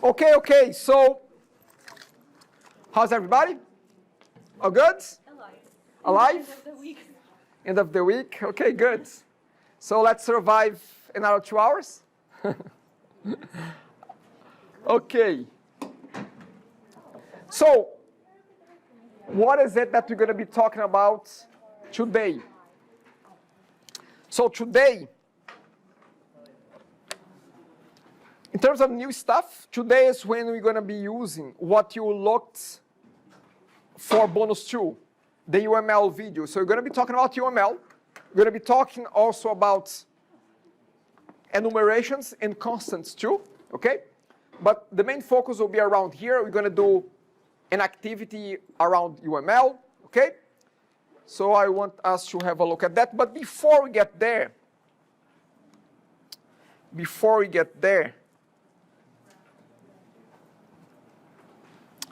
Okay, so how's everybody? All good? Alive? End of the week. End of the week? Okay, good. So let's survive another 2 hours? Okay. So, what is it that we're going to be talking about today? So today, in terms of new stuff, today is when we're going to be using what you looked for bonus 2, the UML video. So we're going to be talking about UML. We're going to be talking also about enumerations and constants too, okay? But the main focus will be around here. We're going to do an activity around UML, okay? So I want us to have a look at that. But before we get there,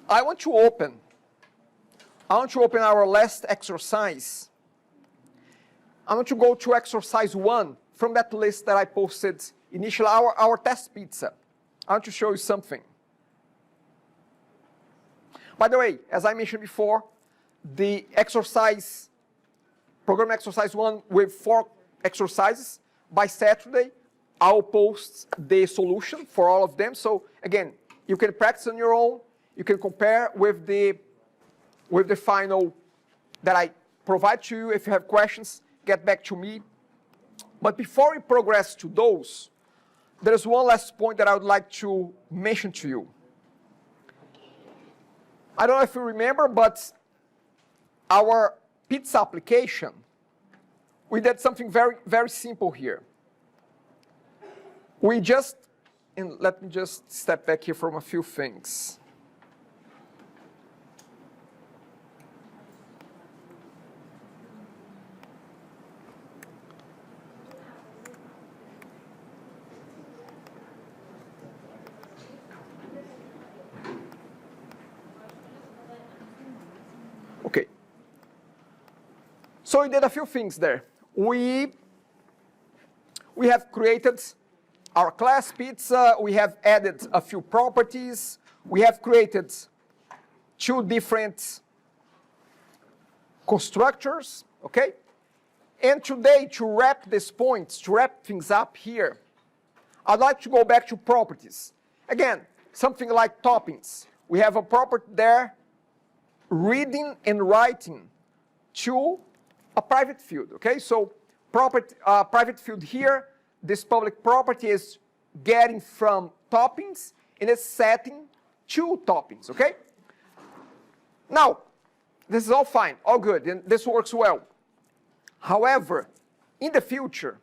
I want to open our last exercise. I want to go to exercise 1 from that list that I posted initially, our test pizza. I want to show you something. By the way, as I mentioned before, the exercise, program exercise 1 with 4 exercises, by Saturday, I'll post the solution for all of them. So again, you can practice on your own. You can compare with the final that I provide to you. If you have questions, get back to me. But before we progress to those, there's one last point that I would like to mention to you. I don't know if you remember, but our pizza application, we did something very, very simple here. We just, and let me just step back here from a few things. Okay. So we did a few things there. We have created our class pizza. We have added a few properties. We have created 2 different constructors, okay? And today, to wrap these points, to wrap things up here, I'd like to go back to properties. Again, something like toppings. We have a property there, reading and writing to a private field, okay? So private field here, this public property is getting from toppings and it's setting 2 toppings, okay? Now, this is all fine, all good, and this works well. However, in the future,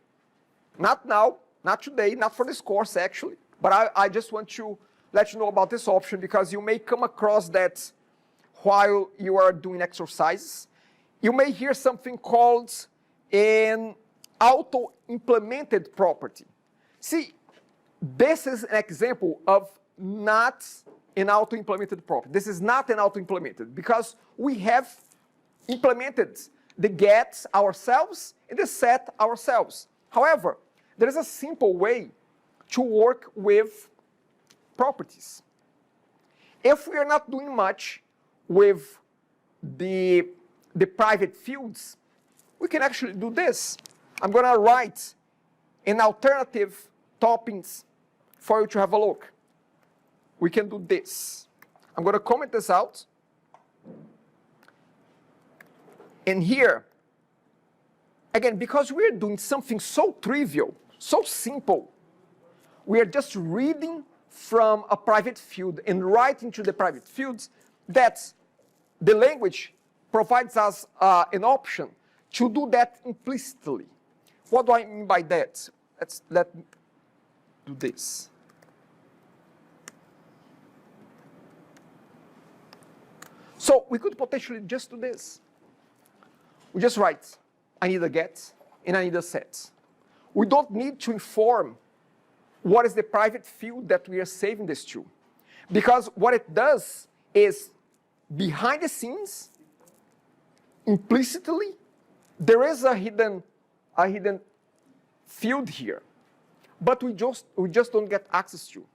not now, not today, not for this course actually, but I just want to let you know about this option because you may come across that while you are doing exercises. You may hear something called an auto-implemented property. See, this is an example of not an auto-implemented property. This is not an auto-implemented because we have implemented the get ourselves and the set ourselves. However, there is a simple way to work with properties. If we are not doing much with the private fields, we can actually do this. I'm going to write an alternative toppings for you to have a look. We can do this. I'm going to comment this out. And here, again, because we're doing something so trivial, so simple, we are just reading from a private field and writing to the private fields that the language provides us an option to do that implicitly. What do I mean by that? Let me do this. So we could potentially just do this. We just write, I need a get and I need a set. We don't need to inform what is the private field that we are saving this to. Because what it does is, behind the scenes, implicitly, there is a hidden field here, but we just don't get access to.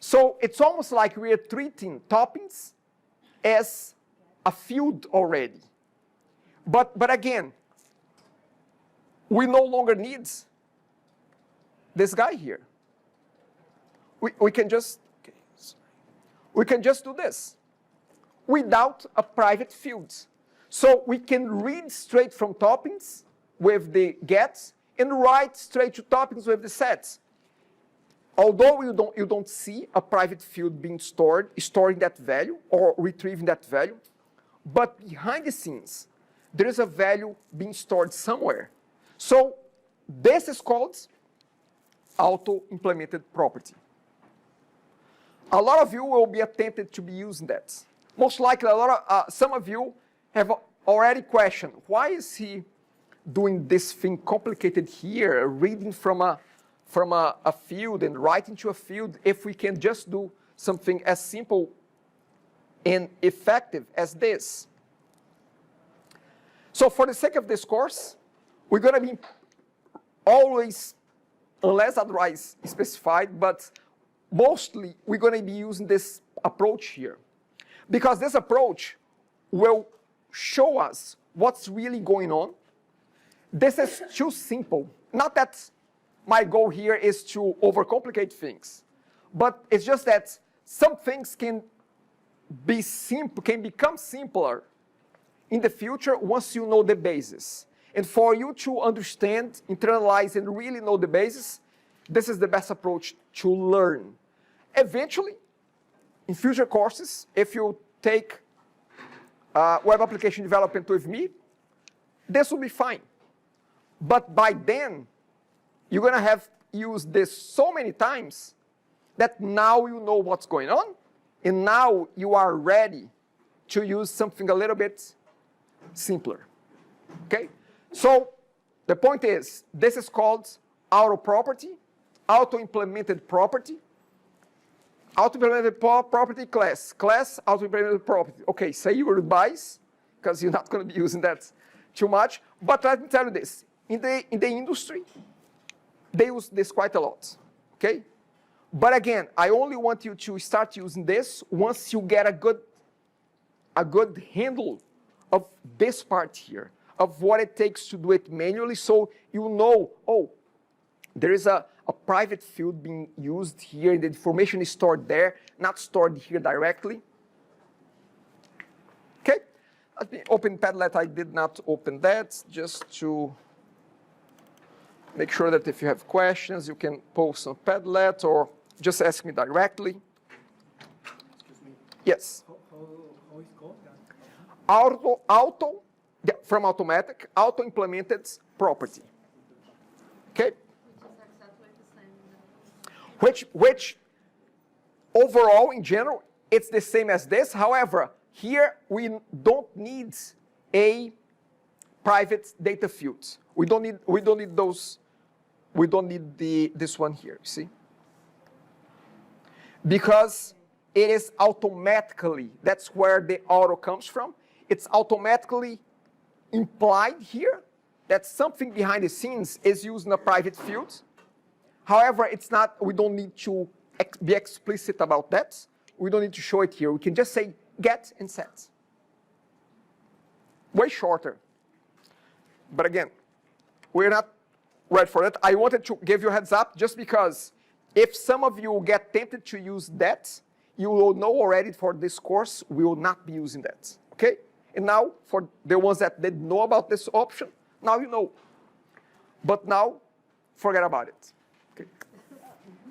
So it's almost like we are treating toppings as a field already. But again, we no longer need this guy here. We can just do this without a private field. So we can read straight from toppings with the gets and write straight to toppings with the sets. Although you don't see a private field being storing that value or retrieving that value, but behind the scenes, there is a value being stored somewhere. So this is called auto-implemented property. A lot of you will be tempted to be using that. Most likely, some of you have already questioned, why is he doing this thing complicated here, reading from a field and writing to a field, if we can just do something as simple and effective as this? So for the sake of this course, we're going to be always, unless otherwise specified, but mostly we're going to be using this approach here. Because this approach will show us what's really going on. This is too simple. Not that my goal here is to overcomplicate things, but it's just that some things can become simpler in the future once you know the basis. And for you to understand, internalize, and really know the basis, this is the best approach to learn. Eventually, in future courses, if you take web application development with me, this will be fine. But by then, you're going to have used this so many times that now you know what's going on, and now you are ready to use something a little bit simpler. Okay? So the point is, this is called auto property, auto-implemented property. Auto-implemented property class auto-implemented property. Okay, say your goodbyes, because you're not going to be using that too much. But let me tell you this, in the industry, they use this quite a lot, okay? But again, I only want you to start using this once you get a good handle of this part here, of what it takes to do it manually, so you know, oh, there is a private field being used here, the information is stored there, not stored here directly. Okay, let me open Padlet. I did not open that, just to make sure that if you have questions, you can post on Padlet or just ask me directly. Excuse me. Yes. How is it called? From automatic, auto-implemented property. Okay? Which overall, in general, it's the same as this. However, here we don't need a private data field. We don't need those. We don't need this one here. See? Because it is automatically. That's where the auto comes from. It's automatically implied here that something behind the scenes is using a private field. However, it's not, we don't need to be explicit about that. We don't need to show it here. We can just say get and set. Way shorter. But again, we're not ready for that. I wanted to give you a heads up just because if some of you get tempted to use that, you will know already for this course, we will not be using that. Okay? And now, for the ones that didn't know about this option, now you know. But now, forget about it. Okay.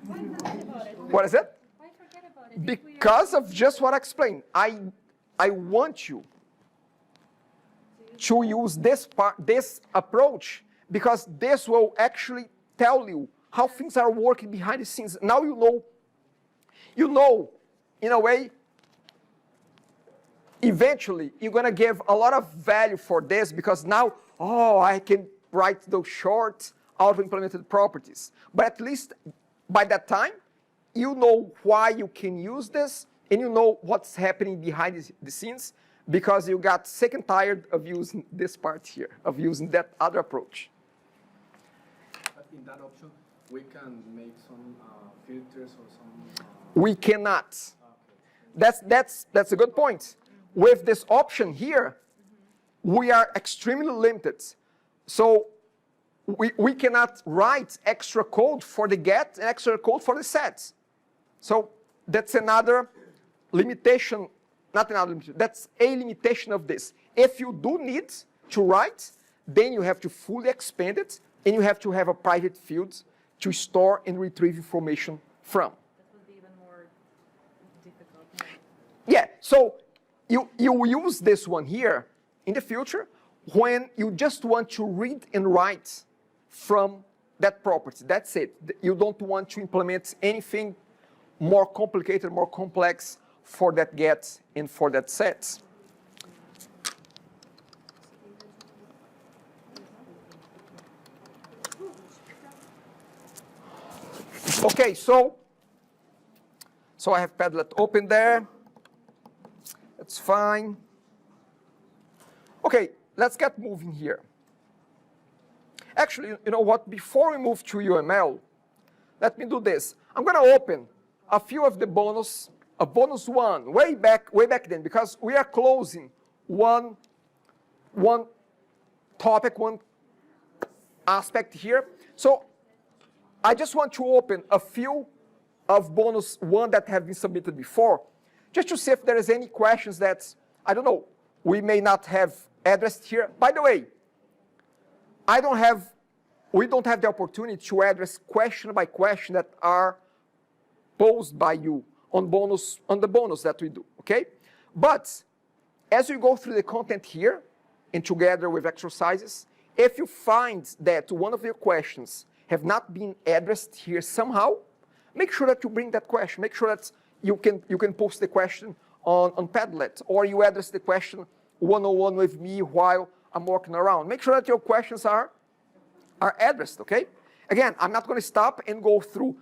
Why forget about it? What is it? Why forget about it? Because of just what I explained. I want you to use this approach, because this will actually tell you how things are working behind the scenes. Now you know, in a way, eventually you're going to give a lot of value for this, because now, oh, I can write those short auto-implemented properties. But at least by that time, you know why you can use this, and you know what's happening behind the scenes, because you got sick and tired of using this part here, of using that other approach. But in that option, we can make some filters or some... We cannot. Okay. That's a good point. With this option here, we are extremely limited. So we cannot write extra code for the get and extra code for the set. So that's another limitation, not another limitation, that's a limitation of this. If you do need to write, then you have to fully expand it, and you have to have a private field to store and retrieve information from. That would be even more difficult. Yeah, so you use this one here in the future when you just want to read and write from that property. That's it. You don't want to implement anything more complicated, more complex for that get and for that set. Okay, so I have Padlet open there. That's fine. Okay, let's get moving here. Actually, you know what? Before we move to UML, let me do this. I'm going to open a few of the bonus, a bonus one, way back then, because we are closing one topic, one aspect here. So I just want to open a few of bonus one that have been submitted before, just to see if there is any questions that, I don't know, we may not have addressed here. By the way, we don't have the opportunity to address question by question that are posed by you on the bonus that we do, okay? But as we go through the content here, and together with exercises, if you find that one of your questions have not been addressed here somehow, make sure that you bring that question. Make sure that you can post the question on Padlet, or you address the question one-on-one with me while I'm walking around. Make sure that your questions are addressed, okay? Again, I'm not going to stop and go through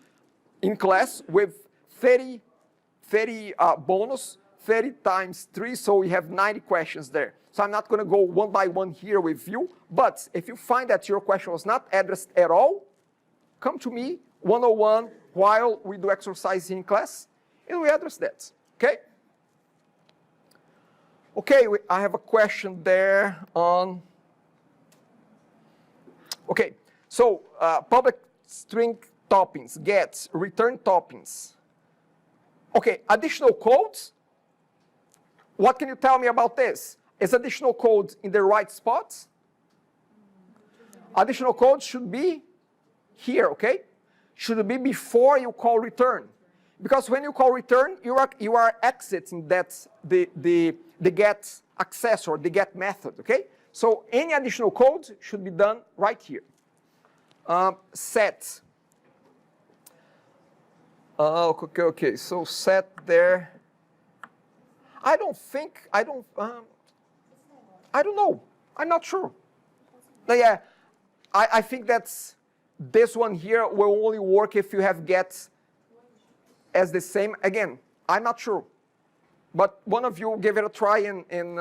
in class with 30 bonus, 30 times 3, so we have 90 questions there. So I'm not going to go one by one here with you, but if you find that your question was not addressed at all, come to me one-on-one while we do exercise in class, and we address that, okay? Okay, I have a question there on, okay, so public string toppings, gets, return toppings. Okay, additional codes. What can you tell me about this? Is additional code in the right spot? Additional code should be here, okay? Should be before you call return. Because when you call return, you are exiting the get accessor, the get method, okay? So any additional code should be done right here. Set. Okay, so set there. I don't know. I'm not sure. But yeah, I think that's this one here will only work if you have get as the same. Again, I'm not sure. But one of you give it a try and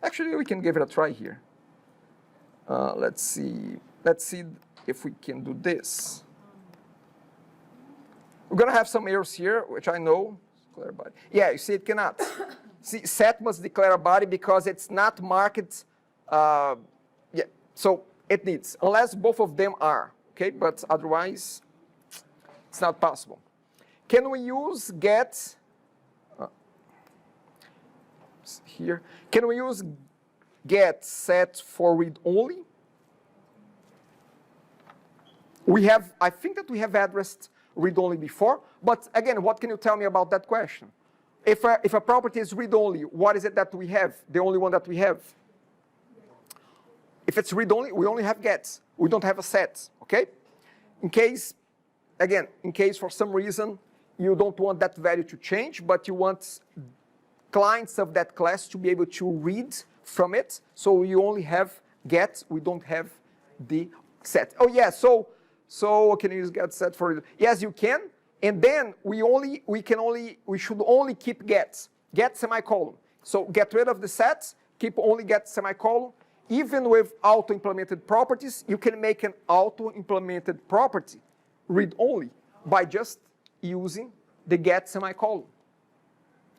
actually we can give it a try here. Let's see if we can do this. We're going to have some errors here, which I know. Declare body. Yeah, you see it cannot. See, set must declare a body because it's not marked. Yeah, so it needs, unless both of them are, okay? But otherwise, it's not possible. Can we use get here? Can we use get set for read only? I think that we have addressed read only before, but again, what can you tell me about that question? If a property is read only, what is it that we have? The only one that we have? If it's read only, we only have gets. We don't have a set, okay? In case for some reason you don't want that value to change, but you want clients of that class to be able to read from it, so you only have get, we don't have the set. Oh yeah, so can you use get set for it? Yes, you can. And then we should only keep get semicolon. So get rid of the sets, keep only get semicolon. Even with auto-implemented properties, you can make an auto-implemented property read-only by just using the get semicolon.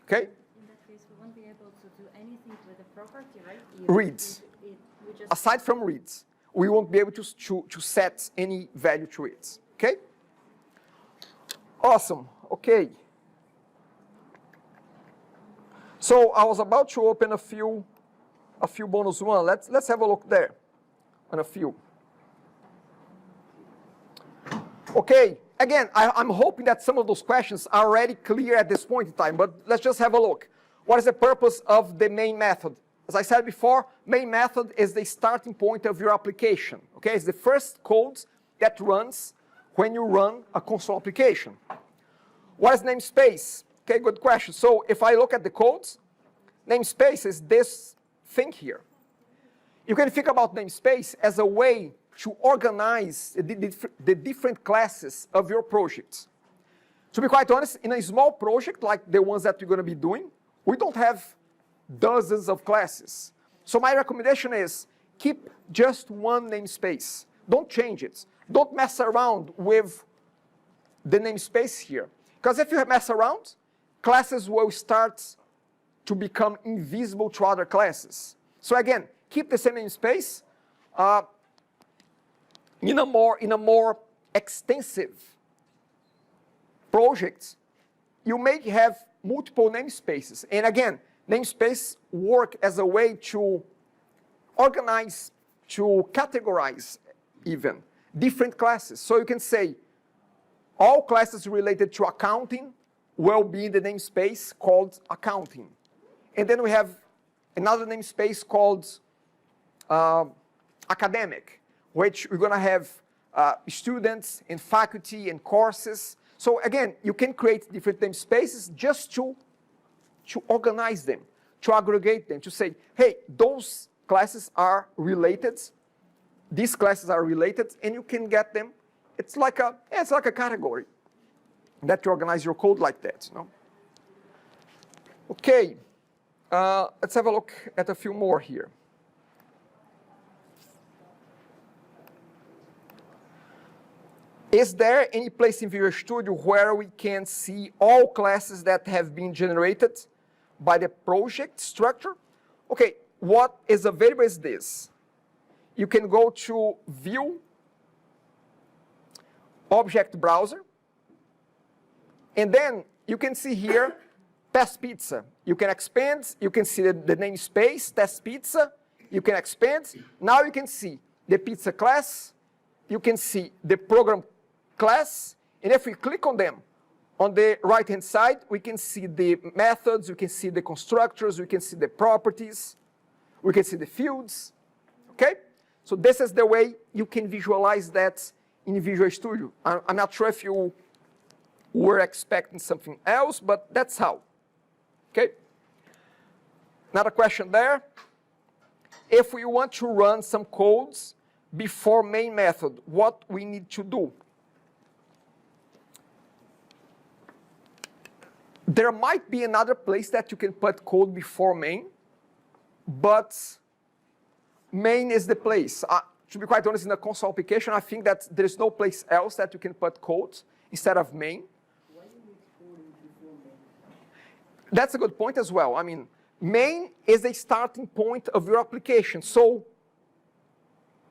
Okay? In that case, we won't be able to do anything with the property, right? Reads. We just Aside from reads, we won't be able to set any value to it. Okay? Awesome. Okay. So I was about to open a few bonus one. Let's have a look there on a few. Okay. Again, I'm hoping that some of those questions are already clear at this point in time, but let's just have a look. What is the purpose of the main method? As I said before, main method is the starting point of your application. Okay, it's the first code that runs when you run a console application. What is namespace? Okay, good question. So if I look at the codes, namespace is this thing here. You can think about namespace as a way to organize the different classes of your project. To be quite honest, in a small project like the ones that we're going to be doing, we don't have dozens of classes. So my recommendation is keep just one namespace. Don't change it. Don't mess around with the namespace here. Because if you mess around, classes will start to become invisible to other classes. So again, keep the same namespace. In a more extensive project, you may have multiple namespaces. And again, namespace work as a way to organize, to categorize even different classes. So you can say all classes related to accounting will be in the namespace called accounting. And then we have another namespace called academic, which we're going to have students and faculty and courses. So again, you can create different namespaces just to organize them, to aggregate them, to say, hey, those classes are related, these classes are related, and you can get them. It's like a category that you organize your code like that. You know? Okay, let's have a look at a few more here. Is there any place in Visual Studio where we can see all classes that have been generated by the project structure? Okay, what is available is this. You can go to View, Object Browser, and then you can see here Test Pizza. You can expand, you can see the namespace, Test Pizza, you can expand. Now you can see the pizza class, you can see the program class, and if we click on them, on the right-hand side, we can see the methods, we can see the constructors, we can see the properties, we can see the fields, okay? So this is the way you can visualize that in Visual Studio. I'm not sure if you were expecting something else, but that's how, okay? Another question there. If we want to run some codes before main method, what we need to do? There might be another place that you can put code before main, but main is the place. To be quite honest, in a console application, I think that there is no place else that you can put code instead of main. Why do you need coding before main? That's a good point as well. I mean, main is a starting point of your application. So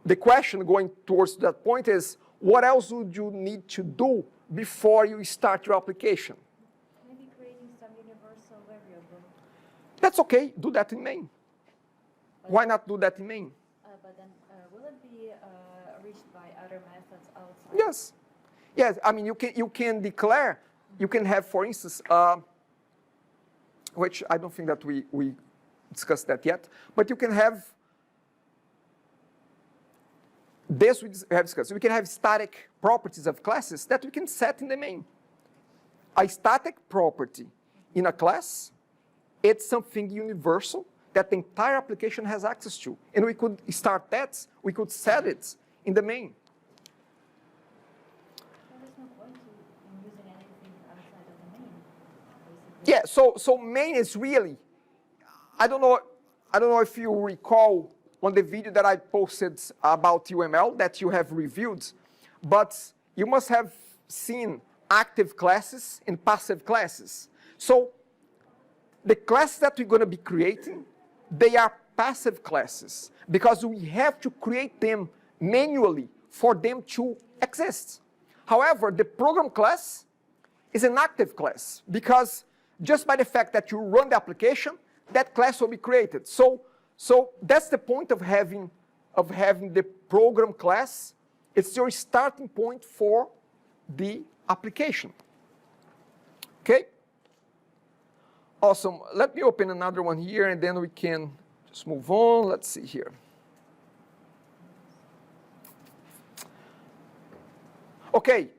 the question going towards that point is, what else would you need to do before you start your application? maybe creating some universal variable. That's okay, do that in main. Why not do that in main? But then will it be reached by other methods outside? Yes. Yes, I mean, you can declare, you can have, for instance, which I don't think that we discussed that yet, but you can have, this we have discussed. We can have static properties of classes that we can set in the main. A static property in a class, it's something universal that the entire application has access to. And we could start that, we could set it in the main. There is no point in using anything outside of the main, basically. Yeah, so main is really, I don't know if you recall on the video that I posted about UML that you have reviewed, but you must have seen active classes and passive classes. So the classes that we're going to be creating, they are passive classes because we have to create them manually for them to exist. However, the program class is an active class because just by the fact that you run the application, that class will be created. So that's the point of having the program class. It's your starting point for the application. Okay? Awesome. Let me open another one here and then we can just move on. Let's see here. Okay.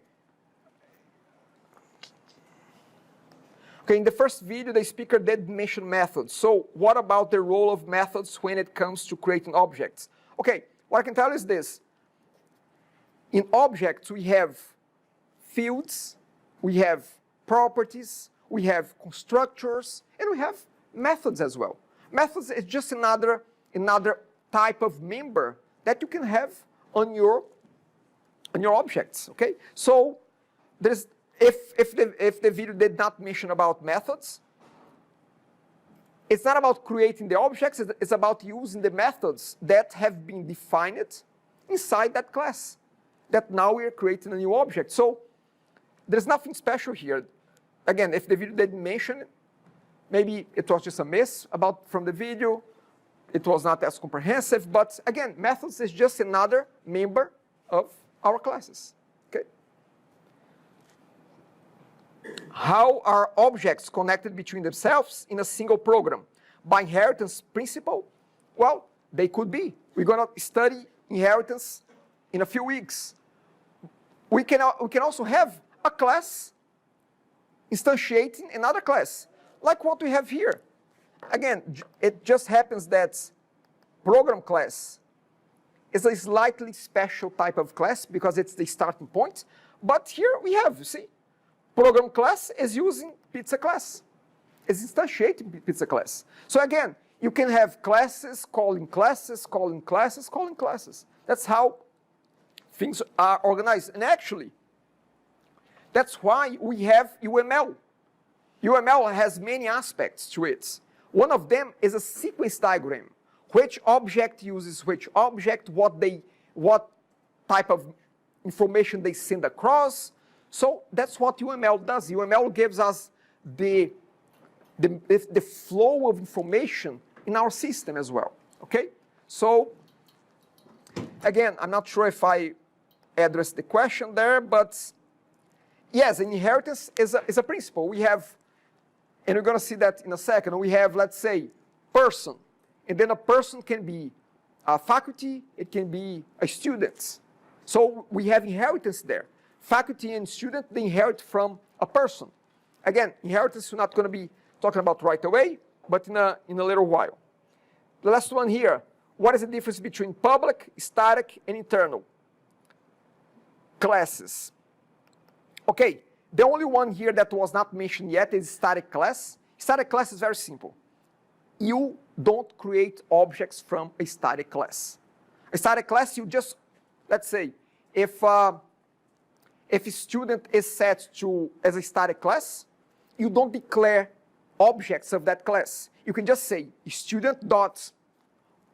Okay, in the first video, the speaker did mention methods. So what about the role of methods when it comes to creating objects? Okay, what I can tell you is this. In objects, we have fields, we have properties, we have constructors, and we have methods as well. Methods is just another type of member that you can have on your objects, okay? So there's, if the video did not mention about methods, it's not about creating the objects, it's about using the methods that have been defined inside that class, that now we are creating a new object. So there's nothing special here. Again, if the video didn't mention it, maybe it was just a miss from the video, it was not as comprehensive, but again, methods is just another member of our classes, okay? How are objects connected between themselves in a single program? By inheritance principle? Well, they could be. We're going to study inheritance in a few weeks. We can also have a class instantiating another class, like what we have here. Again, it just happens that program class is a slightly special type of class because it's the starting point. But here we have, you see, program class is using pizza class. It's instantiating pizza class. So again, you can have classes, calling classes, calling classes, calling classes. That's how things are organized. And actually, that's why we have UML. UML has many aspects to it. One of them is a sequence diagram. Which object uses which object, what type of information they send across. So that's what UML does. UML gives us the flow of information in our system as well, okay? So, again, I'm not sure if I addressed the question there, but yes, inheritance is a principle. We have, and we're going to see that in a second, we have, let's say, person. And then a person can be a faculty, it can be a student. So we have inheritance there. Faculty and student, they inherit from a person. Again, inheritance we're not going to be talking about right away, but in a little while. The last one here, what is the difference between public, static, and internal? Classes. Okay, the only one here that was not mentioned yet is static class. Static class is very simple. You don't create objects from a static class. A static class, you just, let's say, if a student is set to as a static class, you don't declare objects of that class. You can just say student dot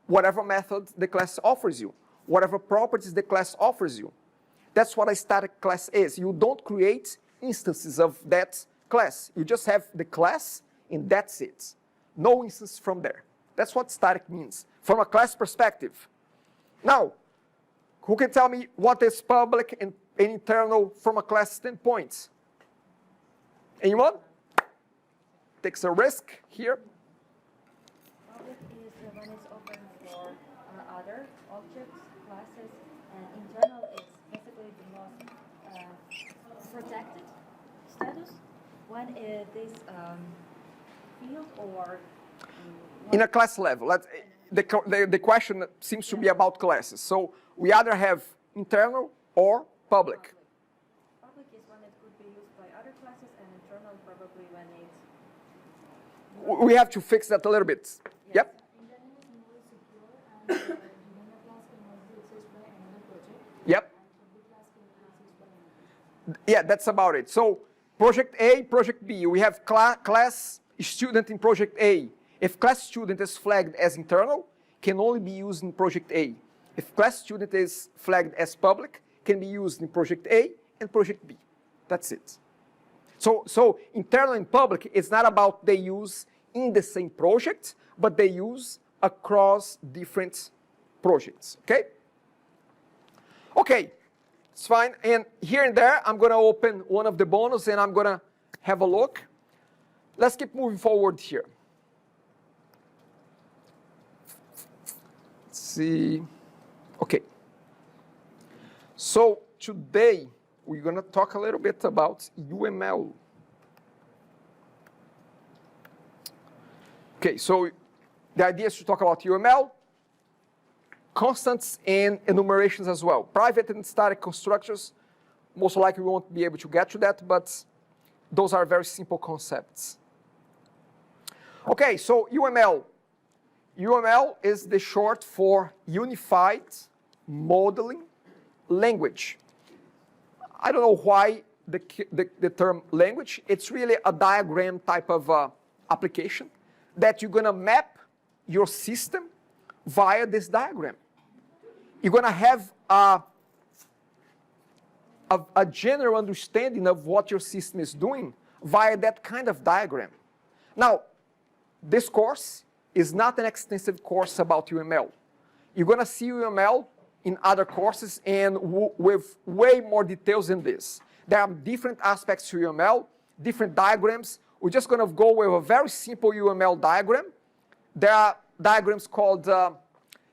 whatever method the class offers you, whatever properties the class offers you. That's what a static class is. You don't create instances of that class. You just have the class and that's it. No instance from there. That's what static means from a class perspective. Now, who can tell me what is public and internal from a class standpoint? Anyone? Takes a risk here. Public is the one is open for other objects, classes, and internal is basically the most protected status. One is this field or in a class level. The question seems to be about classes. So we either have internal or public. Public is one that could be used by other classes, and internal probably when it's. We have to fix that a little bit. Yes. Yep. Internal is more secure and Junior class can also be accessed by another project. Yep. And public class can be accessed by another. Yeah, that's about it. So project A, project B, we have class student in project A. If class student is flagged as internal, can only be used in project A. If class student is flagged as public, can be used in project A and project B. That's it. So internal and public, it's not about they use in the same project, but they use across different projects, okay? Okay, it's fine. And here and there, I'm gonna open one of the bonus and I'm gonna have a look. Let's keep moving forward here. Let's see. Okay. So today, we're gonna talk a little bit about UML. Okay, so the idea is to talk about UML, constants and enumerations as well. Private and static constructors, most likely we won't be able to get to that, but those are very simple concepts. Okay, so UML. UML is the short for Unified Modeling Language. I don't know why the term language. It's really a diagram type of application that you're going to map your system via this diagram. You're going to have a general understanding of what your system is doing via that kind of diagram. Now, this course is not an extensive course about UML. You're going to see UML in other courses and with way more details than this. There are different aspects to UML, different diagrams. We're just going to go with a very simple UML diagram. There are diagrams called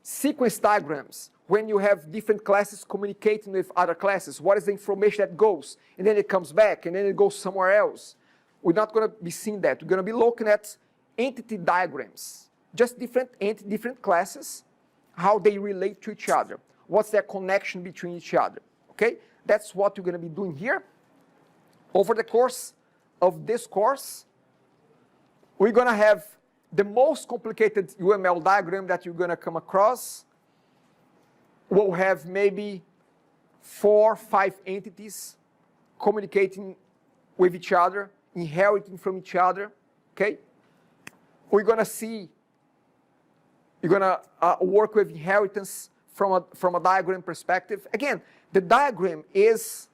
sequence diagrams, when you have different classes communicating with other classes. What is the information that goes? And then it comes back, and then it goes somewhere else. We're not going to be seeing that. We're going to be looking at entity diagrams, just different classes, how they relate to each other. What's their connection between each other, okay? That's what you're going to be doing here. Over the course of this course, we're going to have the most complicated UML diagram that you're going to come across. We'll have maybe 4 or 5 entities communicating with each other, inheriting from each other, okay? We're going to see, you're going to work with inheritance from a diagram perspective. Again, the diagram is,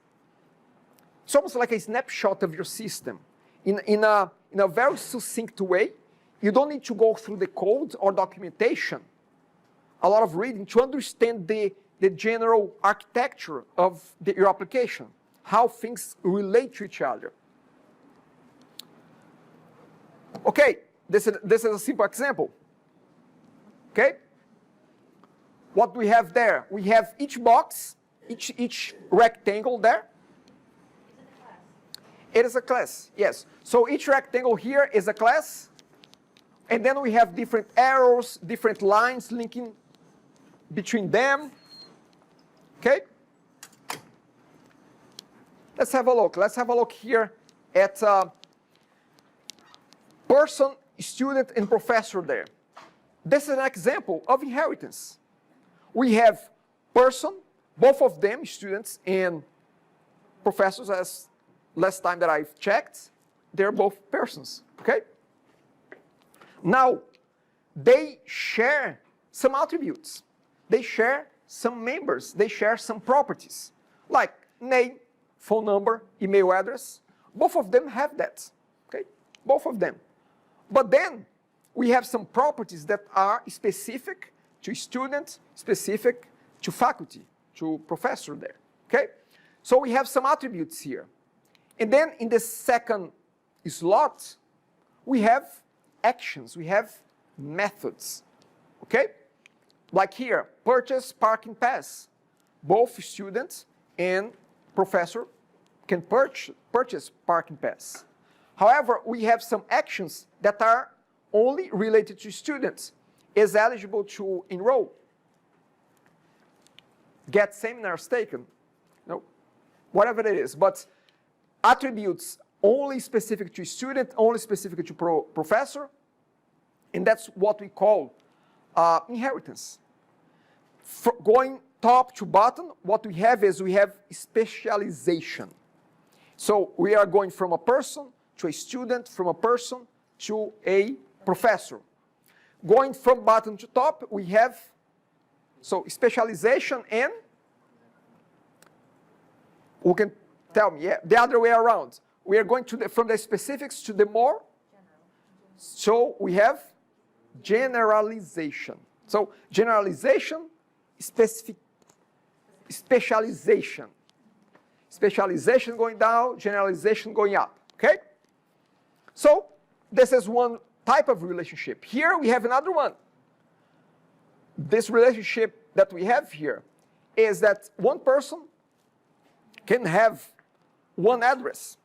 it's almost like a snapshot of your system in a very succinct way. You don't need to go through the code or documentation, a lot of reading to understand the general architecture of your application, how things relate to each other. Okay, this is a simple example. Okay? What do we have there? We have each box, each rectangle there. It is a class, yes. So each rectangle here is a class. And then we have different arrows, different lines linking between them. Okay? Let's have a look. Let's have a look here at person, student, and professor there. This is an example of inheritance. We have person, both of them, students and professors, as last time that I've checked, they're both persons, okay? Now, they share some attributes. They share some members. They share some properties, like name, phone number, email address. Both of them have that, okay? Both of them. But then, we have some properties that are specific to student, specific to faculty, to professor there, okay? So we have some attributes here. And then in the second slot, we have actions, we have methods, okay? Like here, purchase parking pass. Both students and professor can purchase parking pass. However, we have some actions that are only related to students. Is eligible to enroll. Get seminars taken. No, whatever it is. But attributes only specific to student, only specific to professor. And that's what we call inheritance. Going top to bottom, what we have is we have specialization. So we are going from a person to a student, from a person to a professor. Going from bottom to top, we have so specialization and who can tell me? Yeah, the other way around. We are going to from the specifics to the more. So we have generalization. So generalization, specialization. Specialization going down, generalization going up, okay? So this is one type of relationship. Here we have another one. This relationship that we have here is that one person can have one address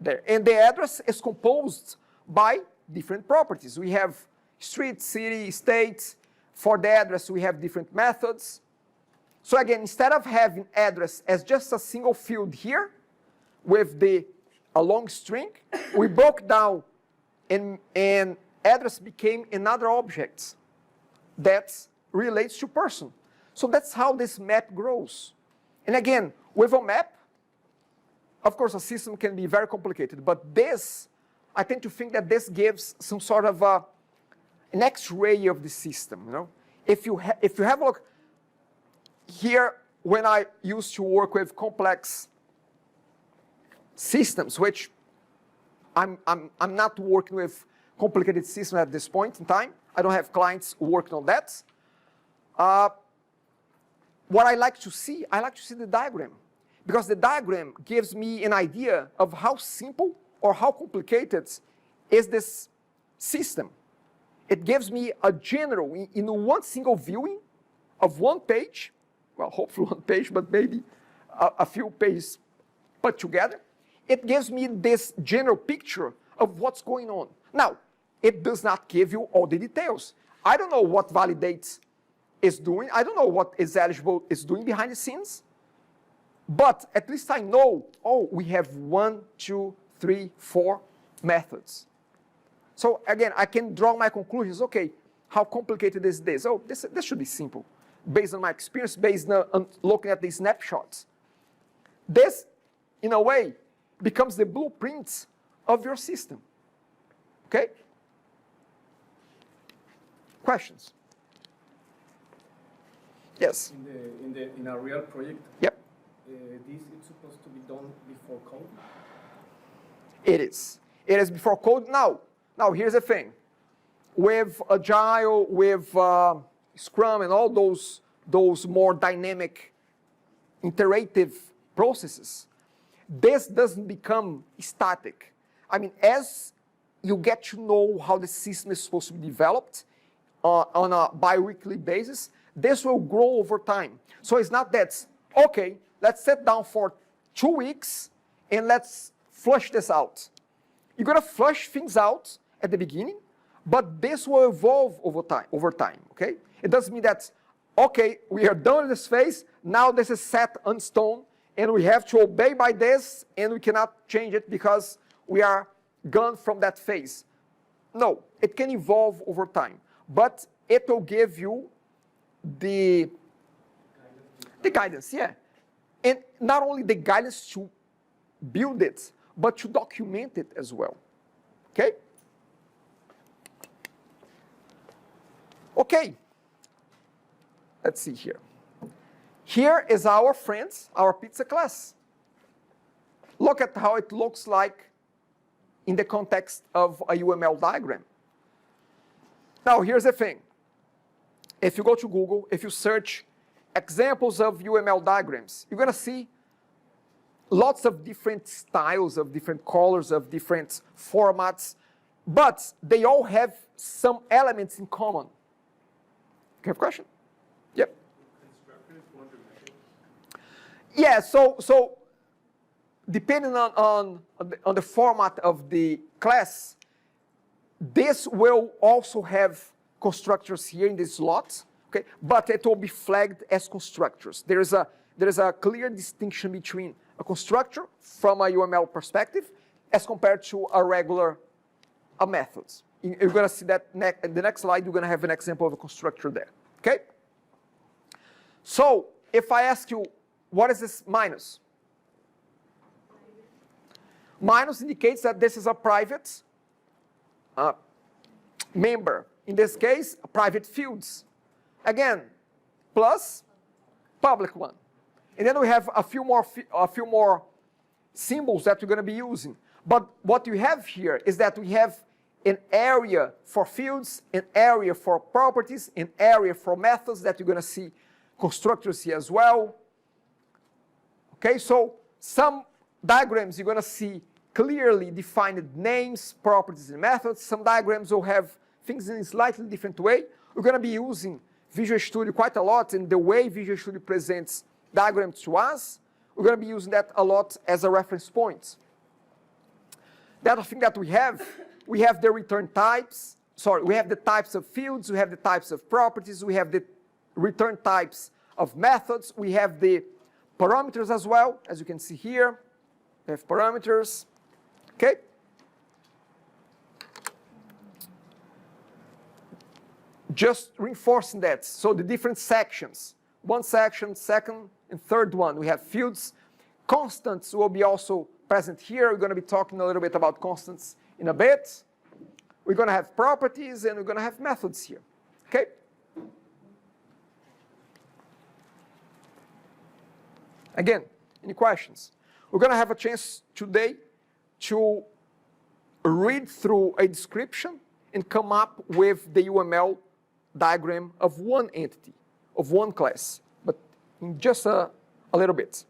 there. And the address is composed by different properties. We have street, city, state. For the address, we have different methods. So again, instead of having address as just a single field here with a long string, we broke down and address became another object that relates to person. So that's how this map grows. And again, with a map, of course, a system can be very complicated, but this, I tend to think that this gives some sort of an X-ray of the system, you know? If you have a look, here, when I used to work with complex systems, which I'm not working with complicated systems at this point in time. I don't have clients working on that. What I like to see the diagram. Because the diagram gives me an idea of how simple or how complicated is this system. It gives me a general, in one single viewing of one page, well, hopefully one page, but maybe a few pages put together. It gives me this general picture of what's going on. Now, it does not give you all the details. I don't know what validate is doing. I don't know what is eligible is doing behind the scenes. But at least I know, oh, we have 1, 2, 3, 4 methods. So again, I can draw my conclusions. Okay, how complicated is this? Oh, this should be simple. Based on my experience, based on looking at these snapshots. This, in a way, becomes the blueprint of your system. Okay? Questions? Yes? In a real project, yep. This is supposed to be done before code? It is. It is before code. Now here's the thing. With Agile, with Scrum, and all those more dynamic, iterative processes, this doesn't become static. I mean, as you get to know how the system is supposed to be developed on a bi-weekly basis, this will grow over time. So it's not that, okay, let's sit down for 2 weeks and let's flush this out. You're going to flush things out at the beginning, but this will evolve over time, okay? It doesn't mean that, okay, we are done with this phase, now this is set on stone, and we have to obey by this, and we cannot change it because we are gone from that phase. No, it can evolve over time, but it will give you the guidance, yeah. And not only the guidance to build it, but to document it as well, okay? Okay, let's see here. Here is our friends, our pizza class. Look at how it looks like in the context of a UML diagram. Now, here's the thing. If you go to Google, if you search examples of UML diagrams, you're going to see lots of different styles, of different colors, of different formats, but they all have some elements in common. You have a question? Yep. Yeah, so depending on the format of the class, this will also have constructors here in this slot, okay? But it will be flagged as constructors. There is a clear distinction between a constructor from a UML perspective as compared to a regular methods. You're going to see that in the next slide, you're going to have an example of a constructor there, okay? So if I ask you, what is this minus? Minus indicates that this is a private member. In this case, private fields. Again, plus public one. And then we have a few more symbols that we're going to be using. But what you have here is that we have an area for fields, an area for properties, an area for methods that you're going to see constructors here as well. Okay, so some diagrams you're going to see clearly defined names, properties, and methods. Some diagrams will have things in a slightly different way. We're going to be using Visual Studio quite a lot, and the way Visual Studio presents diagrams to us, we're going to be using that a lot as a reference point. The other thing that we have the return types. Sorry, we have the types of fields, we have the types of properties, we have the return types of methods, we have the parameters as well, as you can see here. We have parameters. Okay? Just reinforcing that. So the different sections. One section, second, and third one. We have fields. Constants will be also present here. We're going to be talking a little bit about constants in a bit. We're going to have properties and we're going to have methods here. Okay? Again, any questions? We're going to have a chance today to read through a description and come up with the UML diagram of one entity, of one class, but in just a little bit.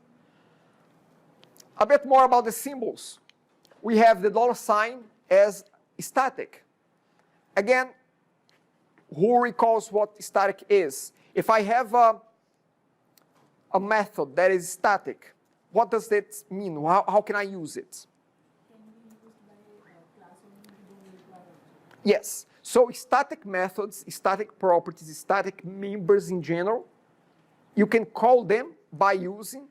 A bit more about the symbols. We have the $ as static. Again, who recalls what static is? If I have a method that is static, what does that mean? How can I use it? Can be used by class only, we don't require object. Yes. So static methods, static properties, static members in general, you can call them by using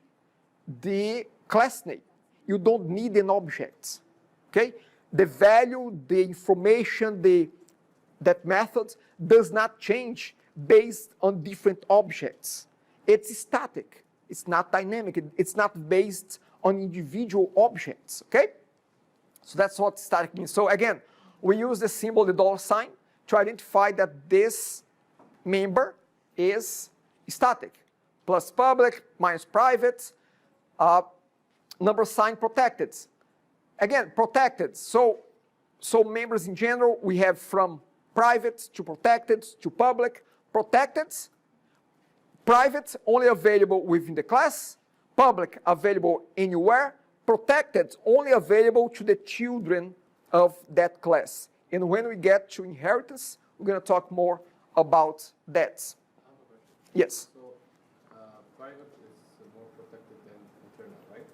the class name. You don't need an object. Okay? The value, the information, that method does not change based on different objects. It's static. It's not dynamic. It's not based on individual objects. Okay? So that's what static means. So again, we use the symbol, the $ to identify that this member is static. Plus public, minus private, number sign protected. Again, protected. So members in general, we have from private to protected to public. Protected, private only available within the class, public available anywhere, protected only available to the children of that class. And when we get to inheritance, we're going to talk more about that. I have a question. Yes. So, private is more protected than internal, right?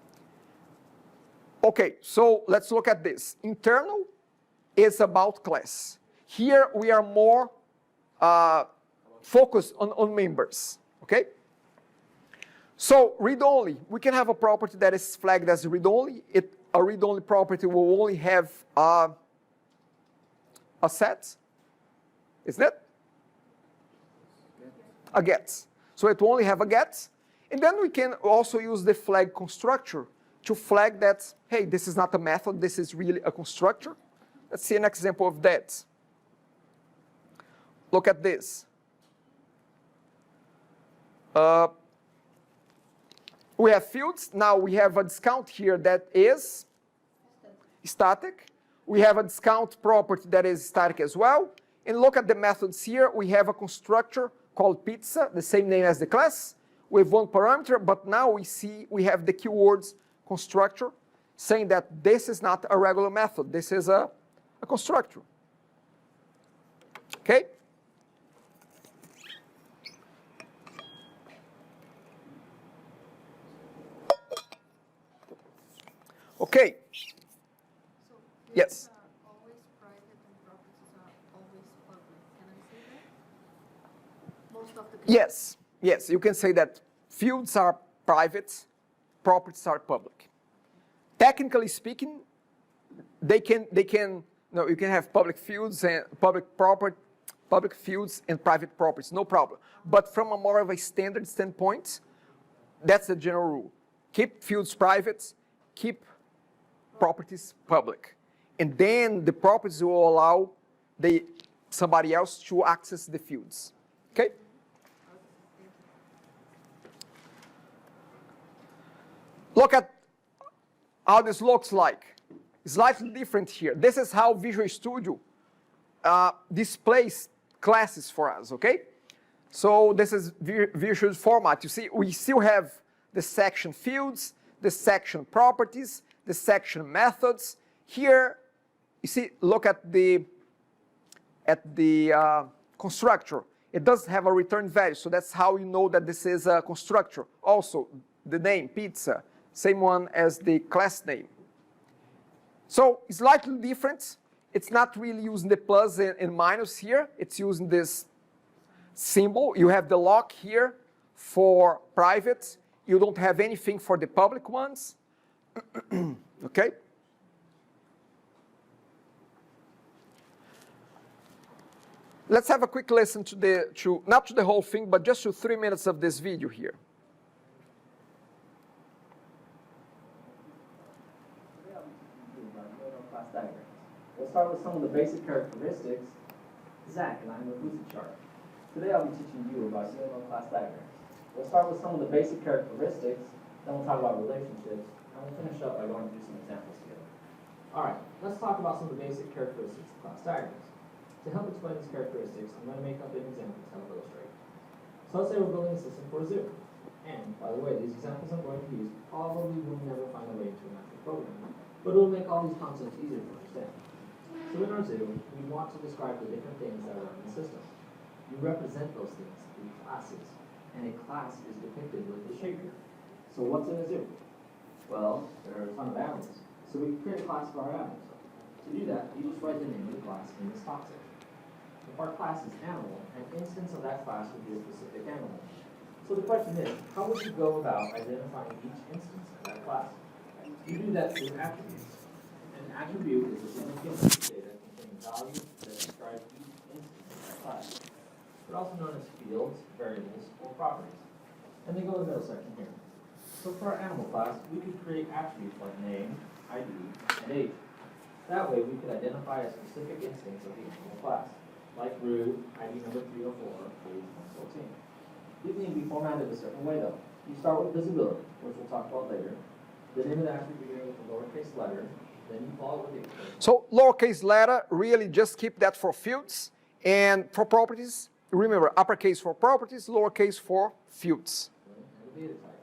Okay, so let's look at this. Internal is about class. Here we are more focused on members, okay? So read-only, we can have a property that is flagged as read-only. A read-only property will only have a set, isn't it? A get. So it will only have a get. And then we can also use the flag constructor to flag that, hey, this is not a method, this is really a constructor. Let's see an example of that. Look at this. We have fields. Now we have a discount here that is static. We have a discount property that is static as well. And look at the methods here. We have a constructor called pizza, the same name as the class, with one parameter. But now we have the keywords constructor saying that this is not a regular method. This is a constructor. Okay? Okay. So Yes. fields are always private and properties are always public. Can I say that? Most of the cases. Yes, you can say that fields are private, properties are public. Technically speaking, you can have public fields and public fields and private properties, no problem. But from a more of a standard standpoint, that's the general rule. Keep fields private, keep properties public. And then the properties will allow somebody else to access the fields. Okay? Look at how this looks like. It's slightly different here. This is how Visual Studio displays classes for us, okay? So this is Visual format. You see, we still have the section fields, the section properties, the section methods. Here, you see, look at the constructor. It doesn't have a return value, so that's how you know that this is a constructor. Also, the name, pizza, same one as the class name. So it's slightly different. It's not really using the plus and minus here. It's using this symbol. You have the lock here for private. You don't have anything for the public ones. Okay? Let's have a quick listen to not to the whole thing, but just to 3 minutes of this video here. We'll start with some of the basic characteristics. Zach and I'm with Lucid Chart. Today I'll be teaching you about UML class diagrams. We'll start with some of the basic characteristics, then we'll talk about relationships, and we'll finish up by going through some examples together. Alright, let's talk about some of the basic characteristics of class diagrams. To help explain these characteristics, I'm going to make up an example to help illustrate. So let's say we're building a system for a zoo. And, by the way, these examples I'm going to use probably will never find their way into an actual program, but it will make all these concepts easier to understand. So in our zoo, we want to describe the different things that are in the system. We represent those things through classes, and a class is depicted with the shape here. So what's in a zoo? Well, there are a ton of animals. So we can create a class for our animals. To do that, you just write the name of the class in this top section. If our class is animal, an instance of that class would be a specific animal. So the question is, how would you go about identifying each instance of that class? You do that through attributes. An attribute is a significant piece of data containing values that describe each instance of that class. They're also known as fields, variables, or properties. And they go in the middle section here. So for our animal class, we could create attributes like name, ID, and age. That way we could identify a specific instance of the animal class, like root, ID number 304, age 114. These need to be formatted a certain way though. You start with visibility, which we'll talk about later. The name of the attribute beginning with a lowercase letter, then you follow with the expression. So lowercase letter, really just keep that for fields. And for properties, remember, uppercase for properties, lowercase for fields. And the data type.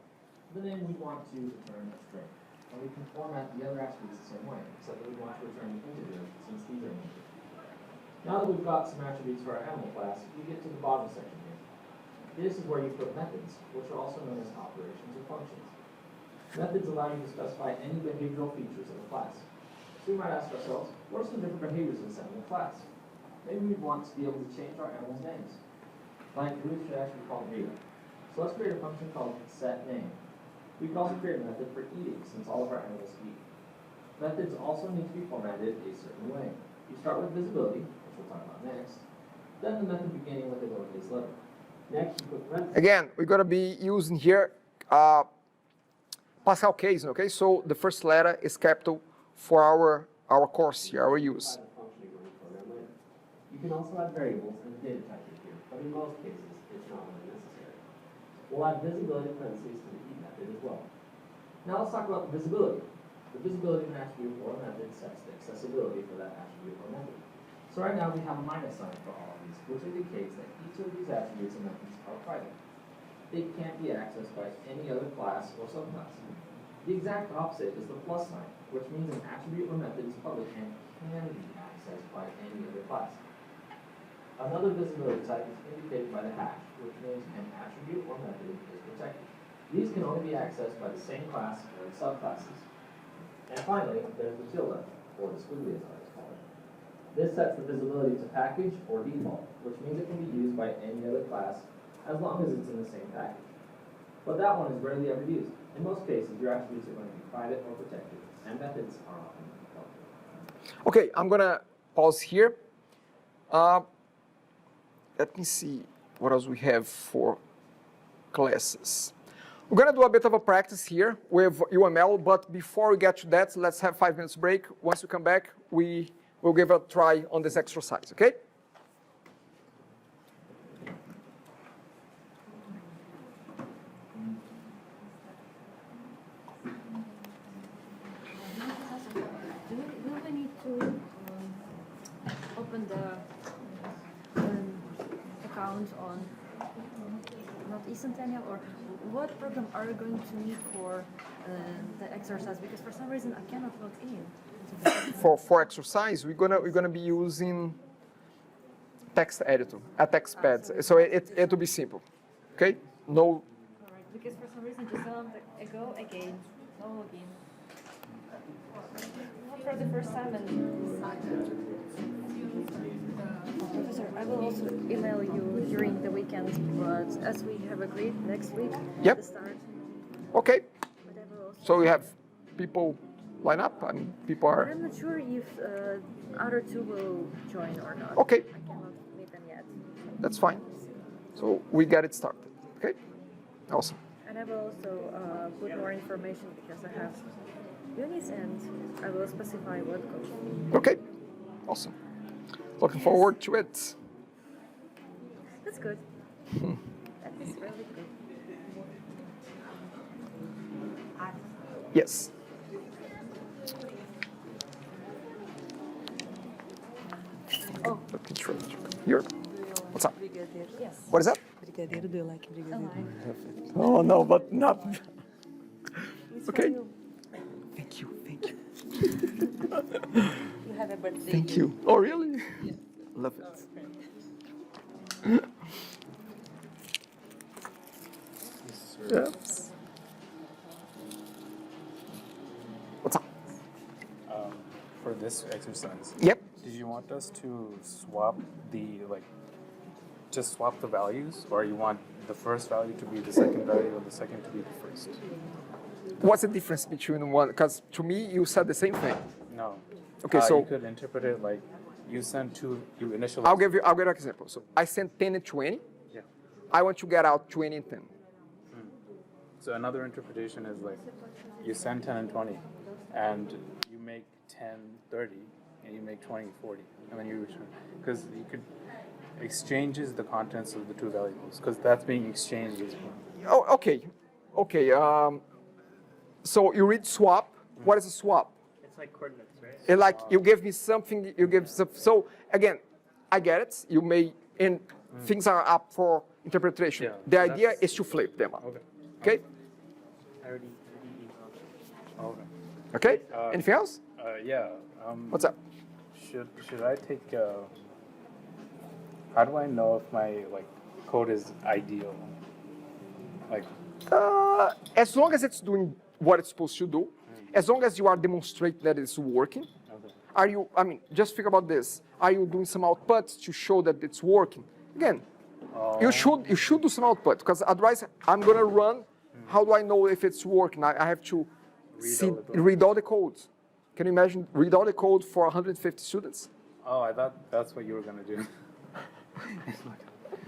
Then we want to return a string. And we can format the other attributes the same way, except that we want to return an integer, since these are integers. Now that we've got some attributes for our animal class, we get to the bottom section here. This is where you put methods, which are also known as operations or functions. Methods allow you to specify any behavioral features of a class. So we might ask ourselves, what are some different behaviors in this animal class? Maybe we want to be able to change our animals' names. Like Ruth should actually be called Rita. So let's create a function called setName. We can also create a method for eating, since all of our animals eat. Methods also need to be formatted a certain way. You start with visibility, which we'll talk about next, then the method beginning with a lowercase letter. Next, you put parentheses. Again, we're going to be using here Pascal case, okay? So the first letter is capital for our course here, our use. You can also add variables and data type here, but in most cases, it's not really necessary. We'll add visibility parentheses to the eat method as well. Now let's talk about the visibility. The visibility of an attribute or a method sets the accessibility for that attribute or method. So right now we have a minus sign for all of these, which indicates that each of these attributes and methods are private. They can't be accessed by any other class or subclass. The exact opposite is the plus sign, which means an attribute or method is public and can be accessed by any other class. Another visibility type is indicated by the hash, which means an attribute or method is protected. These can only be accessed by the same class or its subclasses. And finally, there's the tilde, or the squiggly as I like to call it. This sets the visibility to package or default, which means it can be used by any other class as long as it's in the same package. But that one is rarely ever used. In most cases, your attributes are going to be private or protected, and methods are often public. Okay, I'm going to pause here. Let me see what else we have for classes. We're going to do a bit of a practice here with UML, but before we get to that, let's have 5 minutes break. Once we come back, we will give a try on this exercise, okay? Will we need to open the account on not eCentennial, or what program are you going to need for the exercise? Because for some reason I cannot log in. For exercise, we're gonna be using text editor, a text pad. So it will be simple, okay? No. All right, because for some reason just a moment ago again, no login. Not for the first time, and Professor, I will also email you during the weekend, but as we have agreed next week, Yep. the start. Okay. But I will also. So we have people line up and people But are. I'm not sure if other two will join or not. Okay. I cannot meet them yet. That's fine. So we get it started. Okay. Awesome. And I will also put more information because I have units and I will specify what goes. Okay. Awesome. Looking forward to it. That's good. That is really good. Yes. Oh, Let me try. Here. What's up? yes. What is that? Brigadeiro, do you like brigadeiro? Oh no, but not. It's Okay. for you. Thank you. Thank you. You have a birthday. Thank you. Oh really? Love it. Yes. What's up? For this exercise, Yep. did you want us to swap just swap the values, or you want the first value to be the second value and the second to be the first? What's the difference between one? Because to me, you said the same thing. No. Okay, so- you could interpret it like you sent two, you initialize. I'll give you an example. So I sent 10 and 20. Yeah. I want to get out 20 and 10. So another interpretation is like you send 10 and 20, and you make 10 30, and you make 20 40, and then you return. Because you could exchanges the contents of the two variables, because that's being exchanged as well. Oh, okay. Okay. So you read swap. What is a swap? It's like coordinates, right? It like you give me something, you give some. So again, I get it. You may, and things are up for interpretation. Yeah, The so idea that's- is to flip them up. Okay. Okay. I already emailed. Okay. Okay. Uh, Anything else? Yeah. What's up? Should I take? How do I know if my code is ideal? Like, As long as it's doing what it's supposed to do, as long as you are demonstrating that it's working. okay. Are you? I mean, just think about this. Are you doing some outputs to show that it's working? Again, you should do some output, because otherwise I'm gonna run. How do I know if it's working? I have to read all the code. Can you imagine read all the code for 150 students? Oh, I thought that's what you were gonna do.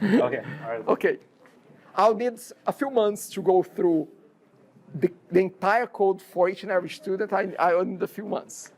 Okay. All right. Okay, I'll need a few months to go through the entire code for each and every student. I'll need a few months.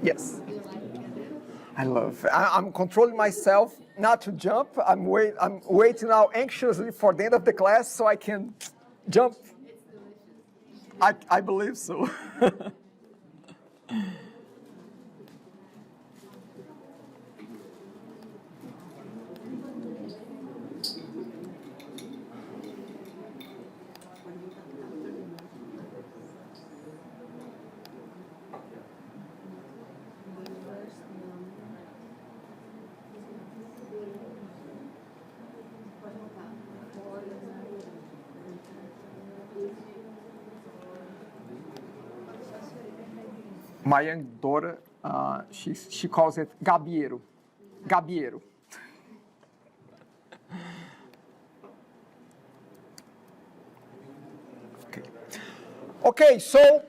Yes. I'm controlling myself not to jump. I'm waiting now anxiously for the end of the class so I can jump. I believe so. My young daughter, she calls it gabiero. Gabiero. Okay, so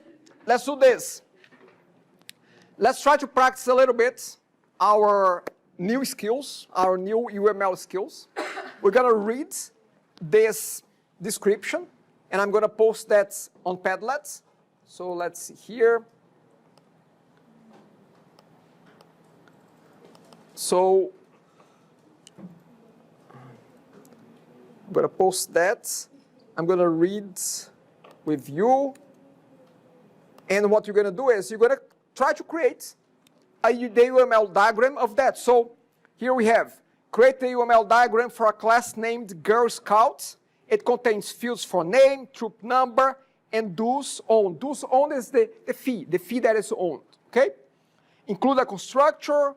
let's do this. Let's try to practice a little bit our new skills, our new UML skills. We're gonna read this description, and I'm gonna post that on Padlet. So let's see here. So I'm gonna post that. I'm gonna read with you. And what you're gonna do is you're gonna try to create a UML diagram of that. So here we have, create the UML diagram for a class named Girl Scout. It contains fields for name, troop number, and dues owned. Dues owned is the fee that is owned, okay? Include a constructor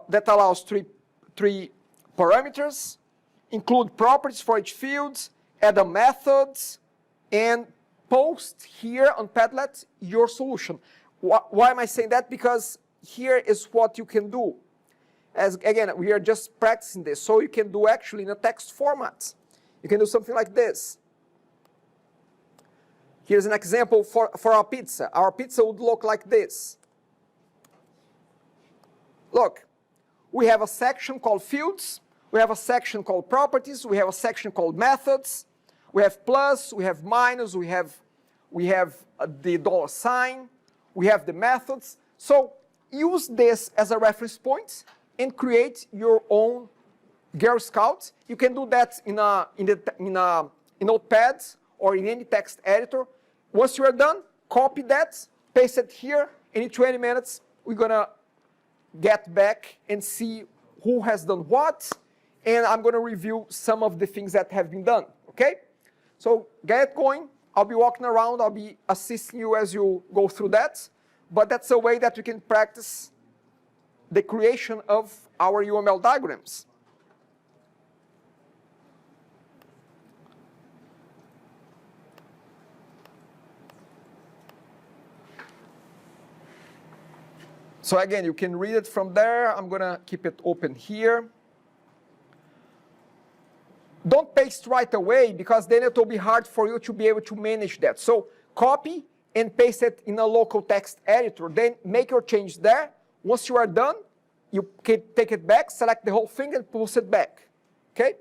that allows three parameters, include properties for each field, add a method, and post here on Padlet your solution. Why am I saying that? Because here is what you can do. As again, we are just practicing this, so you can do actually in a text format. You can do something like this. Here's an example for our pizza. Our pizza would look like this. Look, we have a section called fields, we have a section called properties, we have a section called methods, we have plus, we have minus, we have the dollar sign, we have the methods. So use this as a reference point and create your own Girl Scout. You can do that in Notepad or in any text editor. Once you are done, copy that, paste it here, and in 20 minutes, we're gonna get back and see who has done what, and I'm gonna review some of the things that have been done, okay? So get going. I'll be walking around, I'll be assisting you as you go through that, but that's a way that you can practice the creation of our UML diagrams. So again, you can read it from there. I'm gonna keep it open here. Don't paste right away because then it will be hard for you to be able to manage that. So copy and paste it in a local text editor. Then make your change there. Once you are done, you can take it back, select the whole thing and post it back, okay?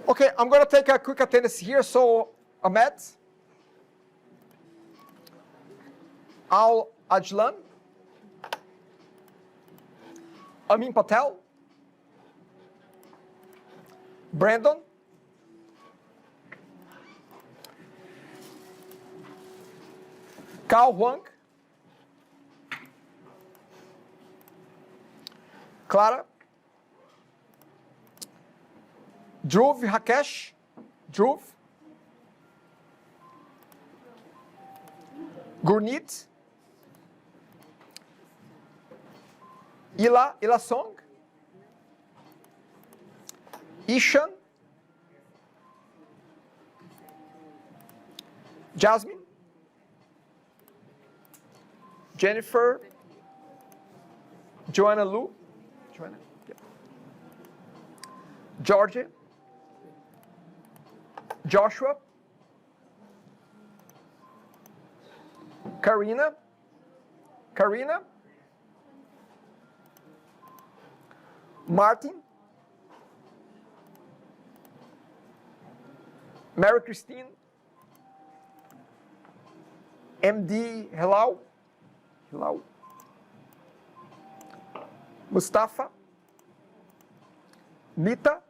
Okay, I'm going to take a quick attendance here. So, Ahmed, Al Ajlan, Amin Patel, Brandon, Cao Huang. Clara. Dhruv Rakesh. Dhruv. Gurneet. Ila Song. Ishan. Jasmine. Jennifer. Joanna Lu. Joanna. Yeah. Georgia. Joshua. Karina. Karina. Martin. Mary Christine. MD Hello. Hello. Mustafa. Nita.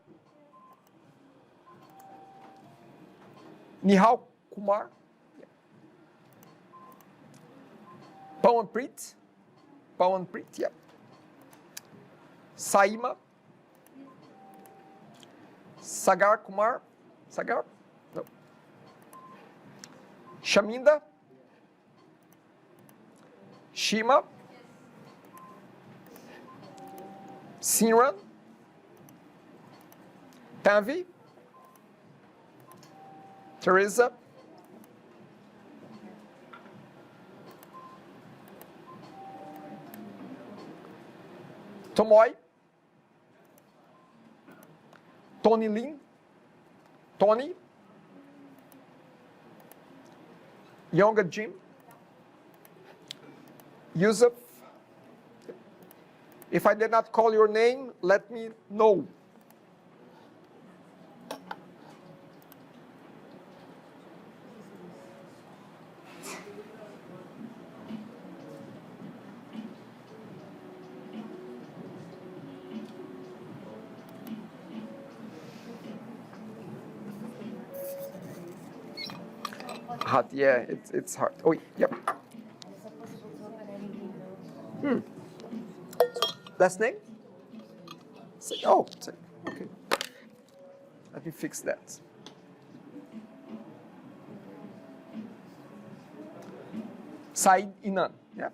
Nihal Kumar. Pawanpreet. Pawanpreet, yeah. Saima. Sagar Kumar. Sagar? No. Shaminda. Shima. Sinran. Tanvi. Teresa. Tomoy. Tony Lin. Tony. Younger Jim. Yusuf. If I did not call your name, let me know. Hard, yeah, it's hard. Oh, yep. Last name? Oh, okay. Let me fix that. Said Inan, yeah.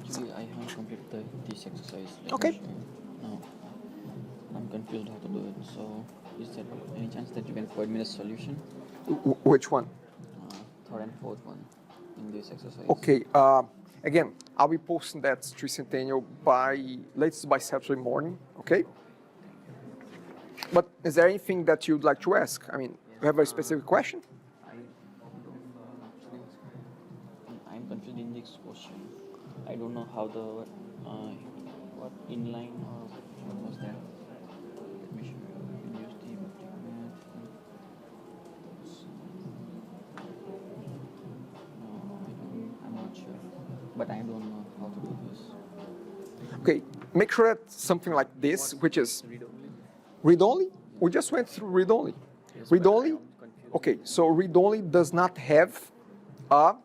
Actually, I haven't completed this exercise. Okay. No, I'm confused how to do it. So, is there any chance that you can provide me the solution? Which one? Third and fourth one in this exercise. Okay. Again, I'll be posting that to Centennial by latest by Saturday morning. Okay. But is there anything that you'd like to ask? I mean, you have a specific question? I'm confused in this question. I don't know how the what inline or what was that? Let me show you. Use the I'm not sure, but I don't know how to do this. Okay. Make sure that something like this, which is Read only. read only. We just went through read only. Yes, Read but only. I'm confused. Okay. So read only does not have a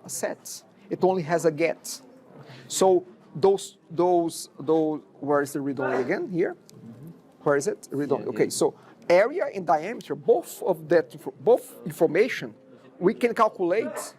set. It only has a get. So those where is the read only again? Here? Where is it? Read only. Okay, so area and diameter, both information, we can calculate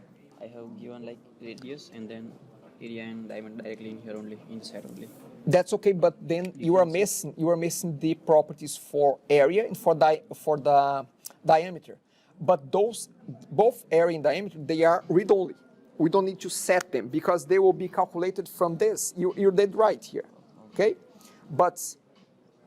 I have given like radius and then area and diameter directly in here only, inside only. That's okay, but then you are missing the properties for area and for the diameter. But those both area and diameter, they are read-only. We don't need to set them because they will be calculated from this. You're dead right here, okay? But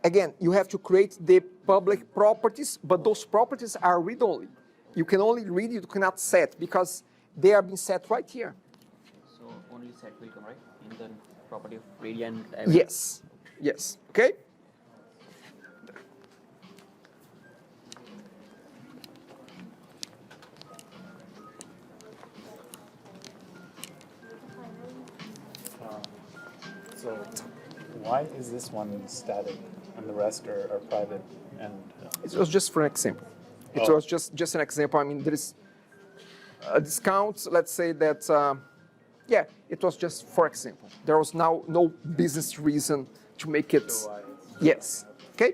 again, you have to create the public properties, but those properties are read-only. You can only read, you cannot set because they are being set right here. So only set will come, right? In the property of radii and diameter. Yes, yes, okay? So why is this one static and the rest are private? And It was just for an example. It Oh. was just an example. I mean, there is a discount. Let's say that, yeah, it was just for example. There was now no business reason to make it. so why? Yes. Okay.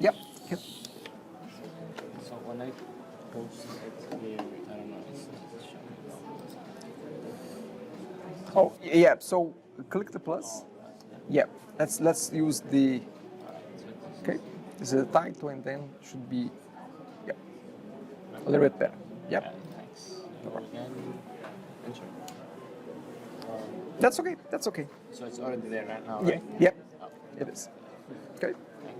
Yep. Yep. So when I post it here, I don't know, it's Oh, yeah. So click the plus. Yeah. Let's use the. Okay. This is the title, and then should be. Yeah. A little bit better. Yep. thanks. problem. And sure. That's okay. That's okay. So it's already there right now, Yeah. right? Yep. Oh, It is. Okay. thank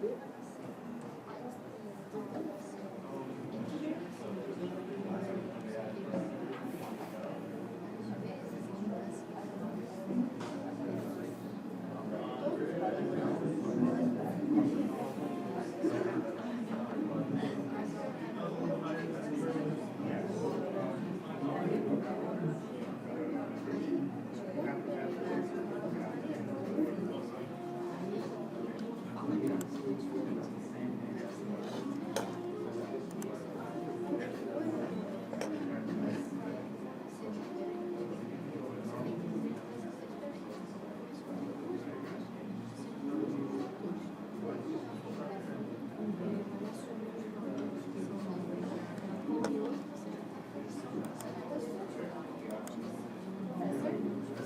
you.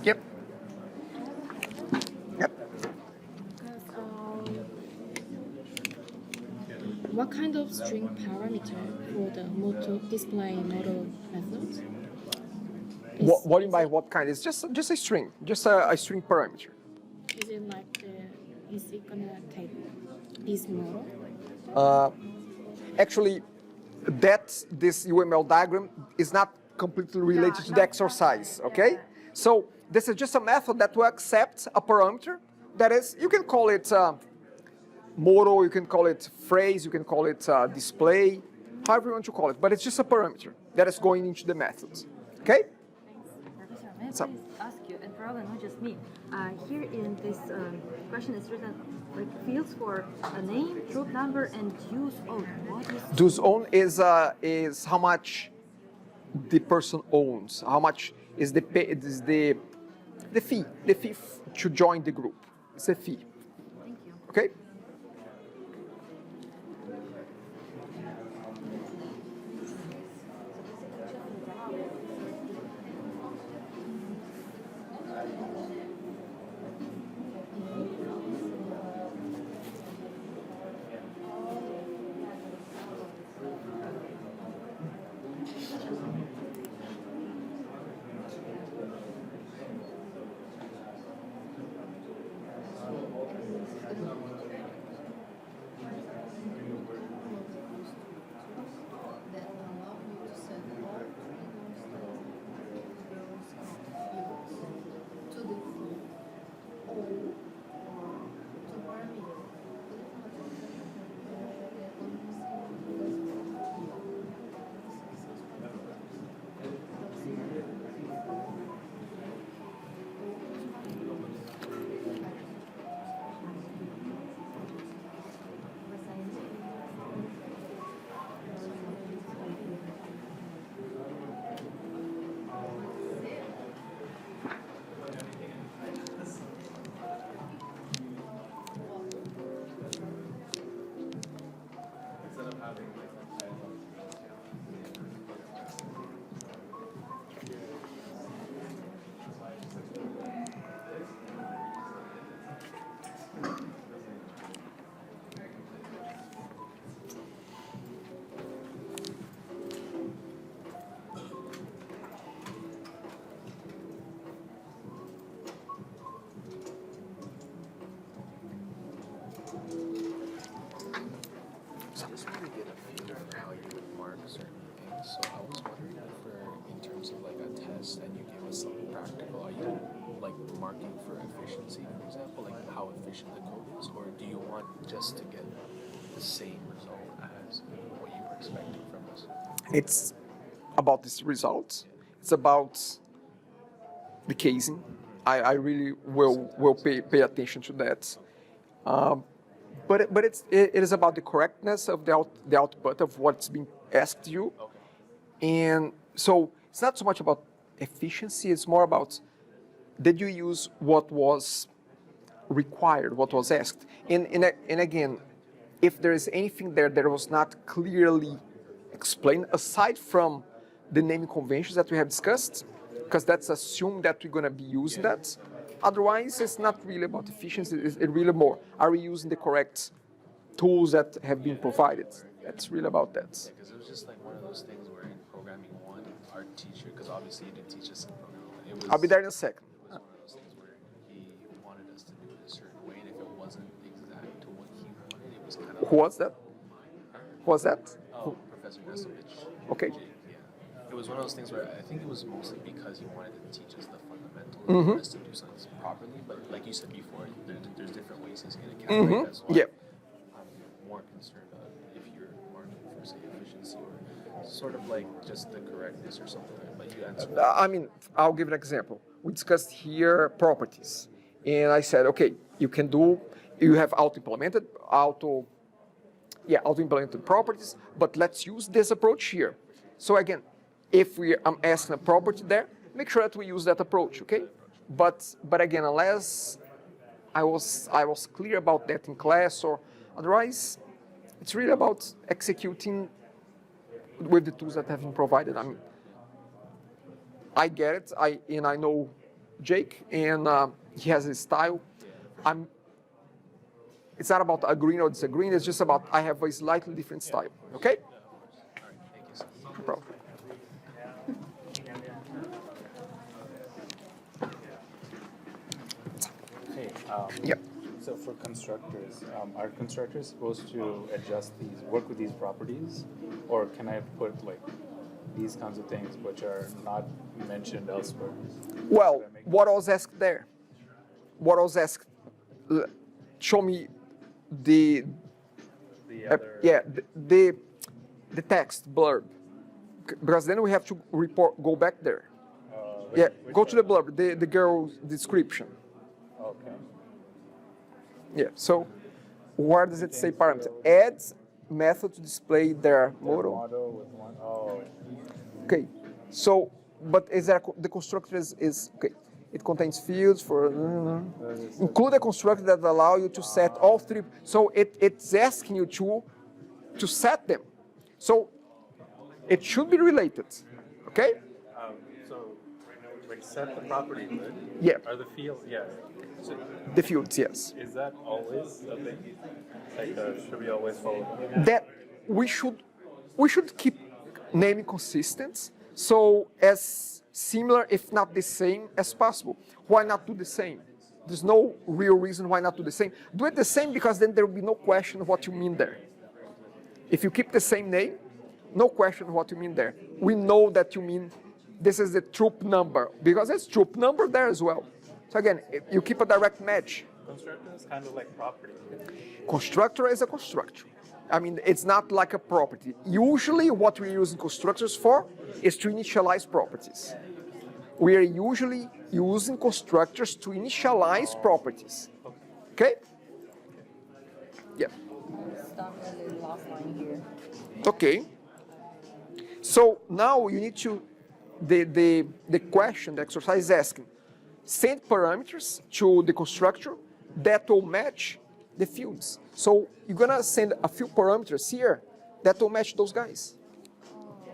Yep. Yep. What kind of string parameter for the motor display model method? What do you mean by what kind? It's just a string, just a string parameter. Is it like is it gonna take this model? Actually, this UML diagram is not completely related to the exercise, okay? So this is just a method that will accept a parameter. That is, you can call it model, you can call it phrase, you can call it display, however you want to call it, but it's just a parameter, that is going into the methods. Okay? Professor, may I So- please ask you, and probably not just me, here in this question is written like fields for a name, troop number, and use own. What is Dues own is how much the person owns. How much is the pay, is the fee to join the group. It's a fee. Thank you. Okay? that allow you to send all to the full or to Marmia. Just want to get a feel of how you would mark certain things. So I was wondering if in terms of like a test and you give us something practical, are you like marking for efficiency, for example, like how efficient the code is, or do you want just to get the same result as what you were expecting from us? It's about these results. It's about the casing. I really will pay attention to that. But it is about the correctness of the output of what's being asked you. And so it's not so much about efficiency, it's more about did you use what was required, what was asked. And again, if there is anything there that was not clearly explained, aside from the naming conventions that we have discussed, because that's assumed that we're going to be using that. Otherwise, it's not really about efficiency, it's really more, are we using the correct tools that have been provided? That's really about that. Because it was just like one of those things where in programming one, our teacher, because obviously you didn't teach us in programming one, it was, I'll be there in a second. it was one of those things where he wanted us to do it a certain way, and if it wasn't exact to what he wanted, it was kind of Who was that? Who was that? Professor Nesovich. Okay. Yeah. It was one of those things where I think it was mostly because he wanted to teach us the fundamentals Mm-hmm. for us to do something properly. But like you said before, there's different ways he's going to calculate. Mm-hmm. That's why Yeah. I'm more concerned if you're marking for say efficiency or sort of like just the correctness or something like that. But you answered. I mean, I'll give an example. We discussed here properties. And I said, okay, you have auto-implemented properties, but let's use this approach here. So again, if I'm asking a property there, make sure that we use that approach, okay? But again, unless I was clear about that in class, or otherwise, it's really about executing with the tools that have been provided. I mean, I get it, I know Jake, and he has his style. It's not about agreeing or disagreeing, it's just about I have a slightly different style, okay? No problem. Hey, Yep. so for constructors, are constructors supposed to adjust these, work with these properties? Or can I put like these kinds of things which are not mentioned elsewhere? Well, what I was asked there, show me the The other, the text blurb because then we have to go back there. Yeah, go to the blurb, the girl's description. Okay. Yeah, so where does it say parameter? Adds method to display their model. Model with one. Oh. Okay, so, but is there, the constructor is okay. It contains fields for, include a constructor that allow you to set all three. So it's asking you to set them. So it should be related, okay? So like set the property, right? Yeah. Are the fields? Yeah. So The fields, yes. is that always a thing? Like should we always follow? That we should keep naming consistent, so as similar, if not the same, as possible. Why not do the same? There's no real reason why not do the same. Do it the same because then there will be no question of what you mean there. If you keep the same name, no question of what you mean there. We know that you mean this is the troop number because it's troop number there as well. So again, you keep a direct match. Constructor is kind of like property. Constructor is a constructor. I mean, it's not like a property. Usually what we're using constructors for is to initialize properties. We are usually using constructors to initialize properties. Okay? Yeah. Stop at the last line here. Okay. So now you need to, the question, the exercise is asking, send parameters to the constructor that will match the fields. So you're gonna send a few parameters here that will match those guys.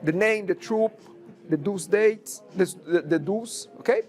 The name, the troop, the dues dates, the dues, okay?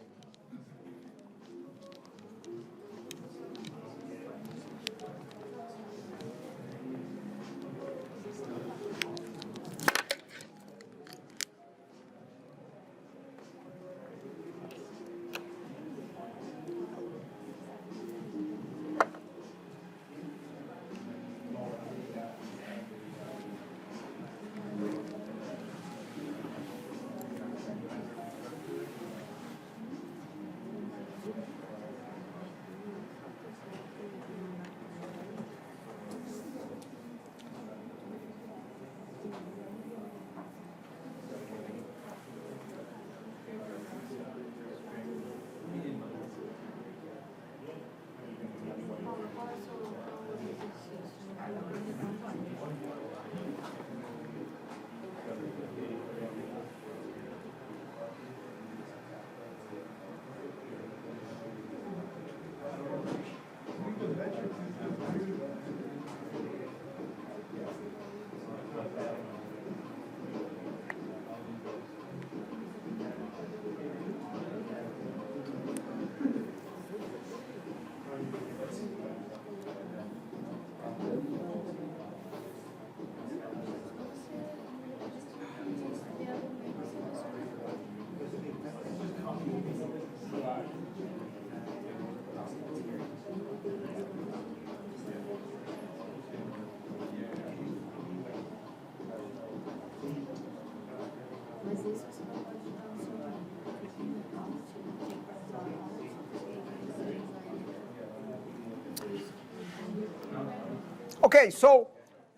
Okay, so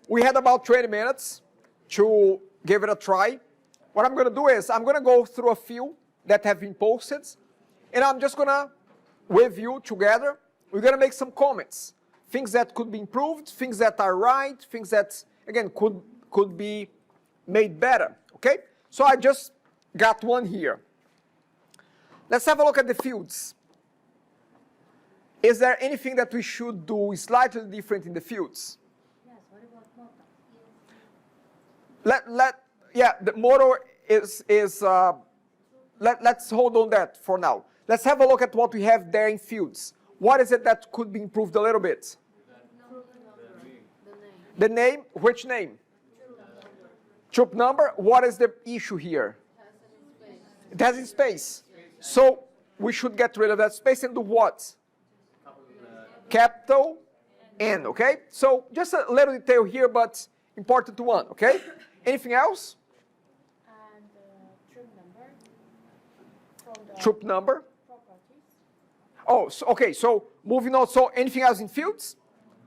we had about 20 minutes to give it a try. What I'm going to do is I'm going to go through a few that have been posted, and I'm just going to, with you together, we're going to make some comments. Things that could be improved, things that are right, things that, again, could be made better, okay? So I just got one here. Let's have a look at the fields. Is there anything that we should do slightly different in the fields? Yes, what about motto? Yeah, the motto is let's hold on that for now. Let's have a look at what we have there in fields. What is it that could be improved a little bit? The name, which name? Troop number. What is the issue here? It has in space. So we should get rid of that space and do what? Capital N, okay? So just a little detail here, but important one, okay? Anything else? And troop number from the Troop number. properties. Oh, so, okay, so moving on. So anything else in fields?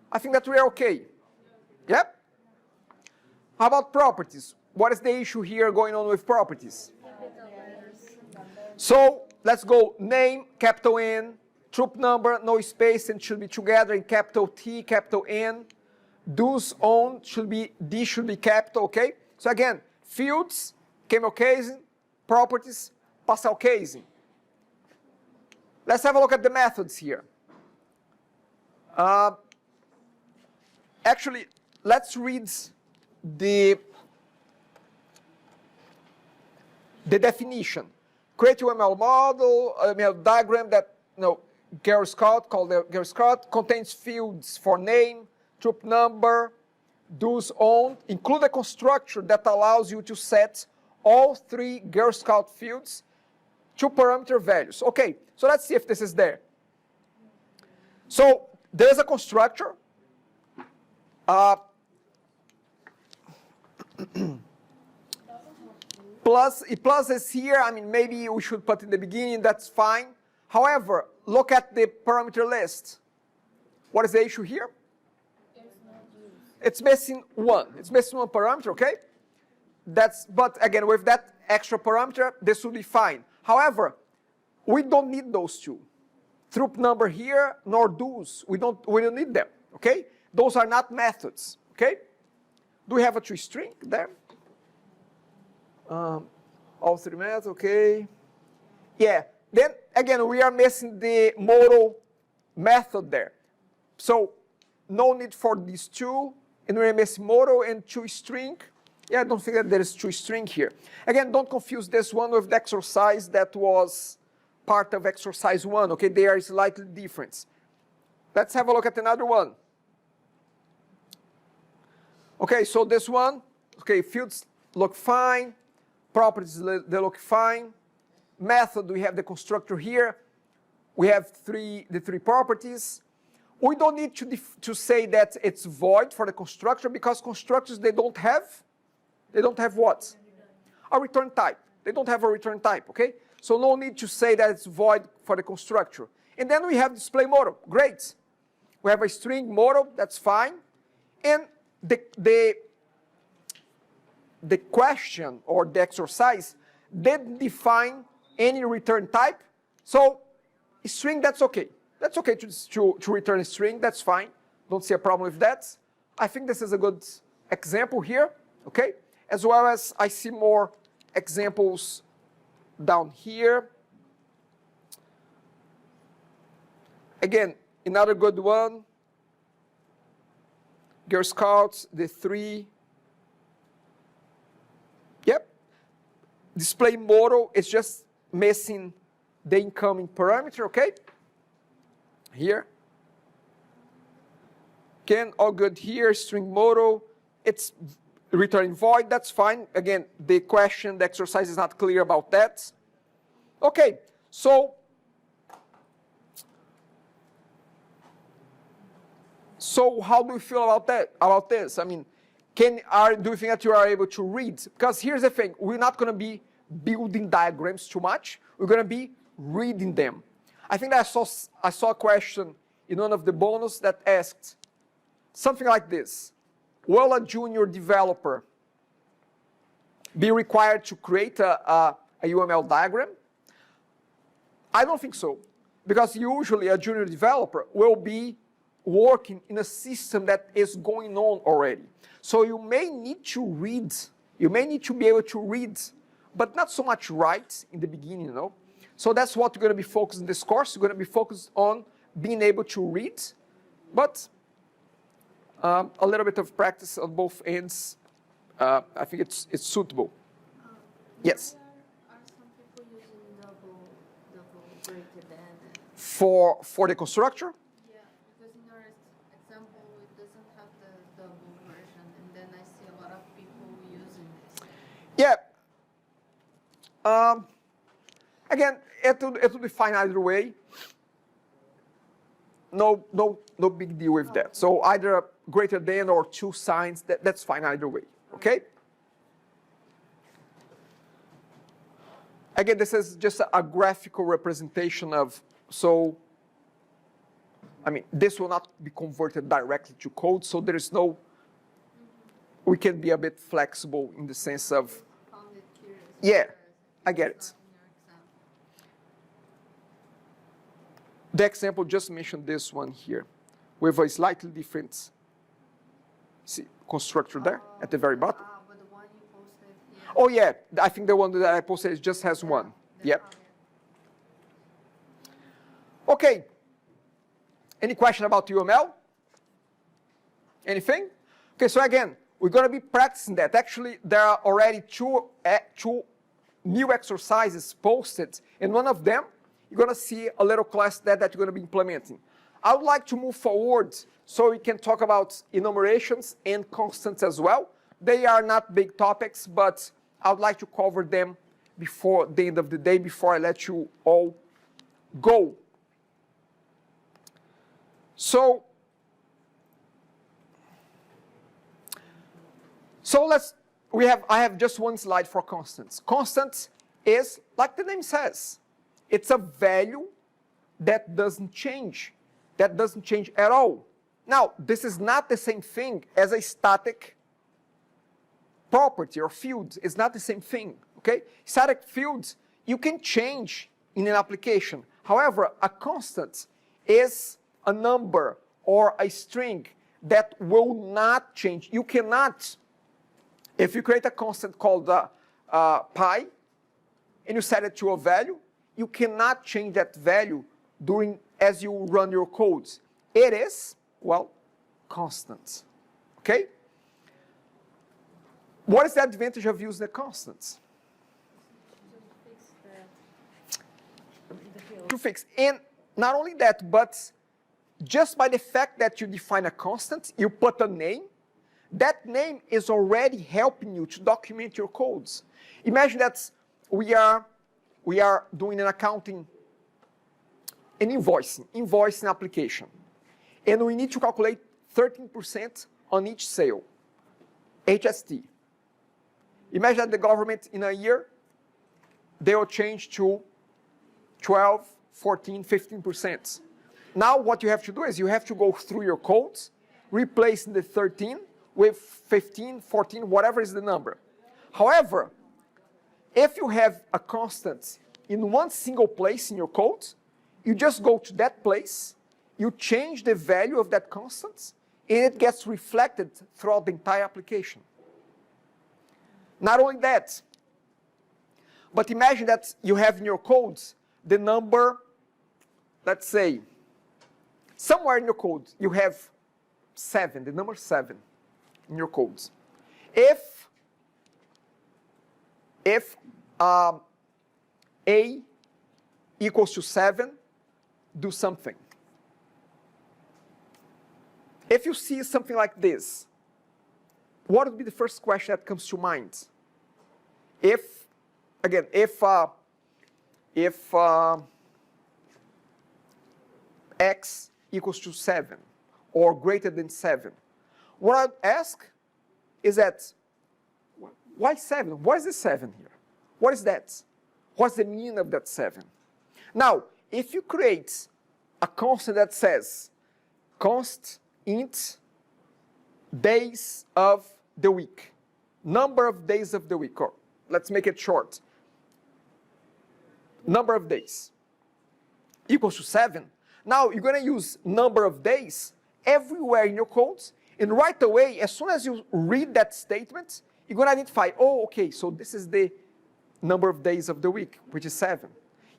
I think that we are okay. Yep. How about properties? what is the issue here going on with properties? So let's go name, capital N, troop number, no space, and should be together in capital T, capital N. Do's own should be, D should be capital, okay? So again, fields, camel casing, properties, parcel casing. Let's have a look at the methods here. Actually, let's read the definition. Create UML model, UML diagram that, Gary Scott, called Gary Scott, contains fields for name, troop number, do's own, include a constructor that allows you to set all 3 Girl Scout fields to parameter values. Okay, so let's see if this is there. So there's a constructor. Plus is here. I mean, maybe we should put in the beginning. That's fine. However, look at the parameter list. What is the issue here? It's missing 1. It's missing 1 parameter, okay? But again, with that extra parameter, this will be fine. However, we don't need those 2. Troop number here, nor do's. We don't need them, okay? Those are not methods, okay? Do we have a toString there? All 3 methods, okay. Yeah, then again, we are missing the modal method there. So no need for these 2. And we're missing modal and toString. Yeah, I don't think that there is toString here. Again, don't confuse this one with the exercise that was part of exercise 1. Okay, they are slightly different. Let's have a look at another one. Okay, so this one, okay, fields look fine. Properties, they look fine. Method, we have the constructor here. We have the 3 properties. We don't need to say that it's void for the constructor because constructors, they don't have what? A return type. They don't have a return type, okay? So no need to say that it's void for the constructor. And then we have display model. Great. We have a string model. That's fine. And the question or the exercise didn't define any return type. So string, that's okay. That's okay to return a string. That's fine. Don't see a problem with that. I think this is a good example here, okay? As well as I see more examples down here. Again, another good one. Girl Scouts, the 3. Yep. Display model is just missing the incoming parameter, okay? Here. Again, all good here, string model. It's returning void, that's fine. Again, the exercise is not clear about that. Okay, so how do you feel about this? I mean, do you think that you are able to read? Because here's the thing, we're not going to be building diagrams too much. We're going to be reading them. I think that I saw a question in one of the bonus that asked something like this. Will a junior developer be required to create a UML diagram? I don't think so. Because usually a junior developer will be working in a system that is going on already. So you may need to read, you may need to be able to read, but not so much write in the beginning, you know. So that's what we're going to be focused in this course. We're going to be focused on being able to read, but a little bit of practice on both ends. I think it's suitable. Yes? Are some people using double greater than? For the constructor? Yeah, because in your example, it doesn't have the double version, and then I see a lot of people using this. Yeah. Again, it will be fine either way. No big deal with that. So either greater than or 2 signs, that's fine either way, okay? Again, this is just a graphical representation of, so, I mean, this will not be converted directly to code, so there is no, we can be a bit flexible in the sense of, Found it curious. yeah, because I get it's it. not in your example. The example just mentioned this one here, with a slightly different constructor there at the very bottom. But the one you posted here. Oh yeah, I think the one that I posted just has one. Yep. Okay. Any question about UML? Anything? Okay, so again, we're going to be practicing that. Actually, there are already two new exercises posted, and one of them, you're going to see a little class that you're going to be implementing. I would like to move forward so we can talk about enumerations and constants as well. They are not big topics, but I would like to cover them before the end of the day, before I let you all go. So I have just one slide for constants. Constants is, like the name says, it's a value that doesn't change at all. Now, this is not the same thing as a static property or field. It's not the same thing, okay? Static fields, you can change in an application. However, a constant is a number or a string that will not change. You cannot, if you create a constant called pi, and you set it to a value, you cannot change that value as you run your codes. It is, well, constant, okay? What is the advantage of using the constants? To fix. And not only that, but just by the fact that you define a constant, you put a name, that name is already helping you to document your codes. Imagine that we are doing an accounting, an invoicing application. And we need to calculate 13% on each sale, HST. Imagine that the government in a year, they will change to 12, 14, 15%. Now what you have to do is you have to go through your codes, replacing the 13 with 15, 14, whatever is the number. However, if you have a constant in one single place in your code, you just go to that place, you change the value of that constant, and it gets reflected throughout the entire application. Not only that, but imagine that you have in your codes the number, let's say, somewhere in your code you have 7, the number 7 in your codes. If A equals to 7, do something. If you see something like this, what would be the first question that comes to mind? If x equals to 7 or greater than 7, what I'd ask is that, why 7? Why is the 7 here? What is that? What's the meaning of that 7? Now, if you create a constant that says const int days of the week, number of days of the week, or let's make it short, number of days equals to 7. Now you're going to use number of days everywhere in your codes, and right away, as soon as you read that statement, you're going to identify, oh, okay, so this is the number of days of the week, which is 7.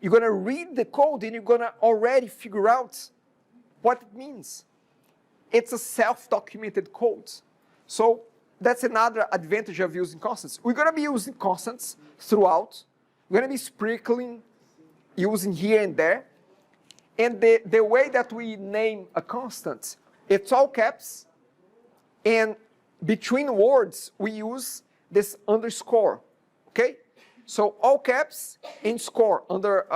You're going to read the code and you're going to already figure out what it means. It's a self-documented code. So that's another advantage of using constants. We're going to be using constants throughout. We're going to be sprinkling, using here and there. And the way that we name a constant, it's all caps. And between words, we use this underscore, okay? So all caps and score under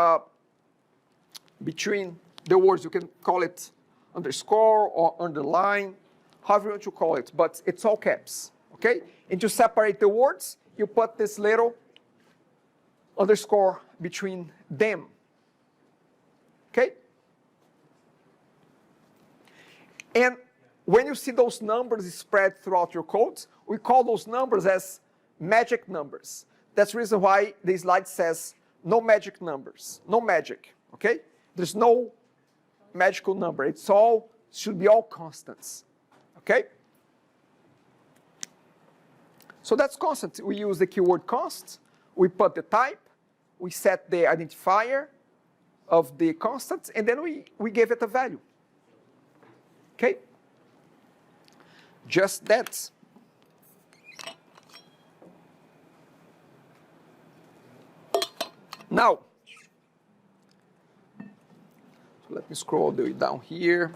between the words. You can call it underscore or underline, however you want to call it, but it's all caps, okay? And to separate the words, you put this little underscore between them, okay? And when you see those numbers spread throughout your codes, we call those numbers as magic numbers. That's the reason why the slide says no magic numbers, no magic, okay? There's no magical number. It's all, should be all constants, okay? So that's constant. We use the keyword const, we put the type, we set the identifier of the constant, and then we give it a value, okay? Just that. Now, so let me scroll all the way down here,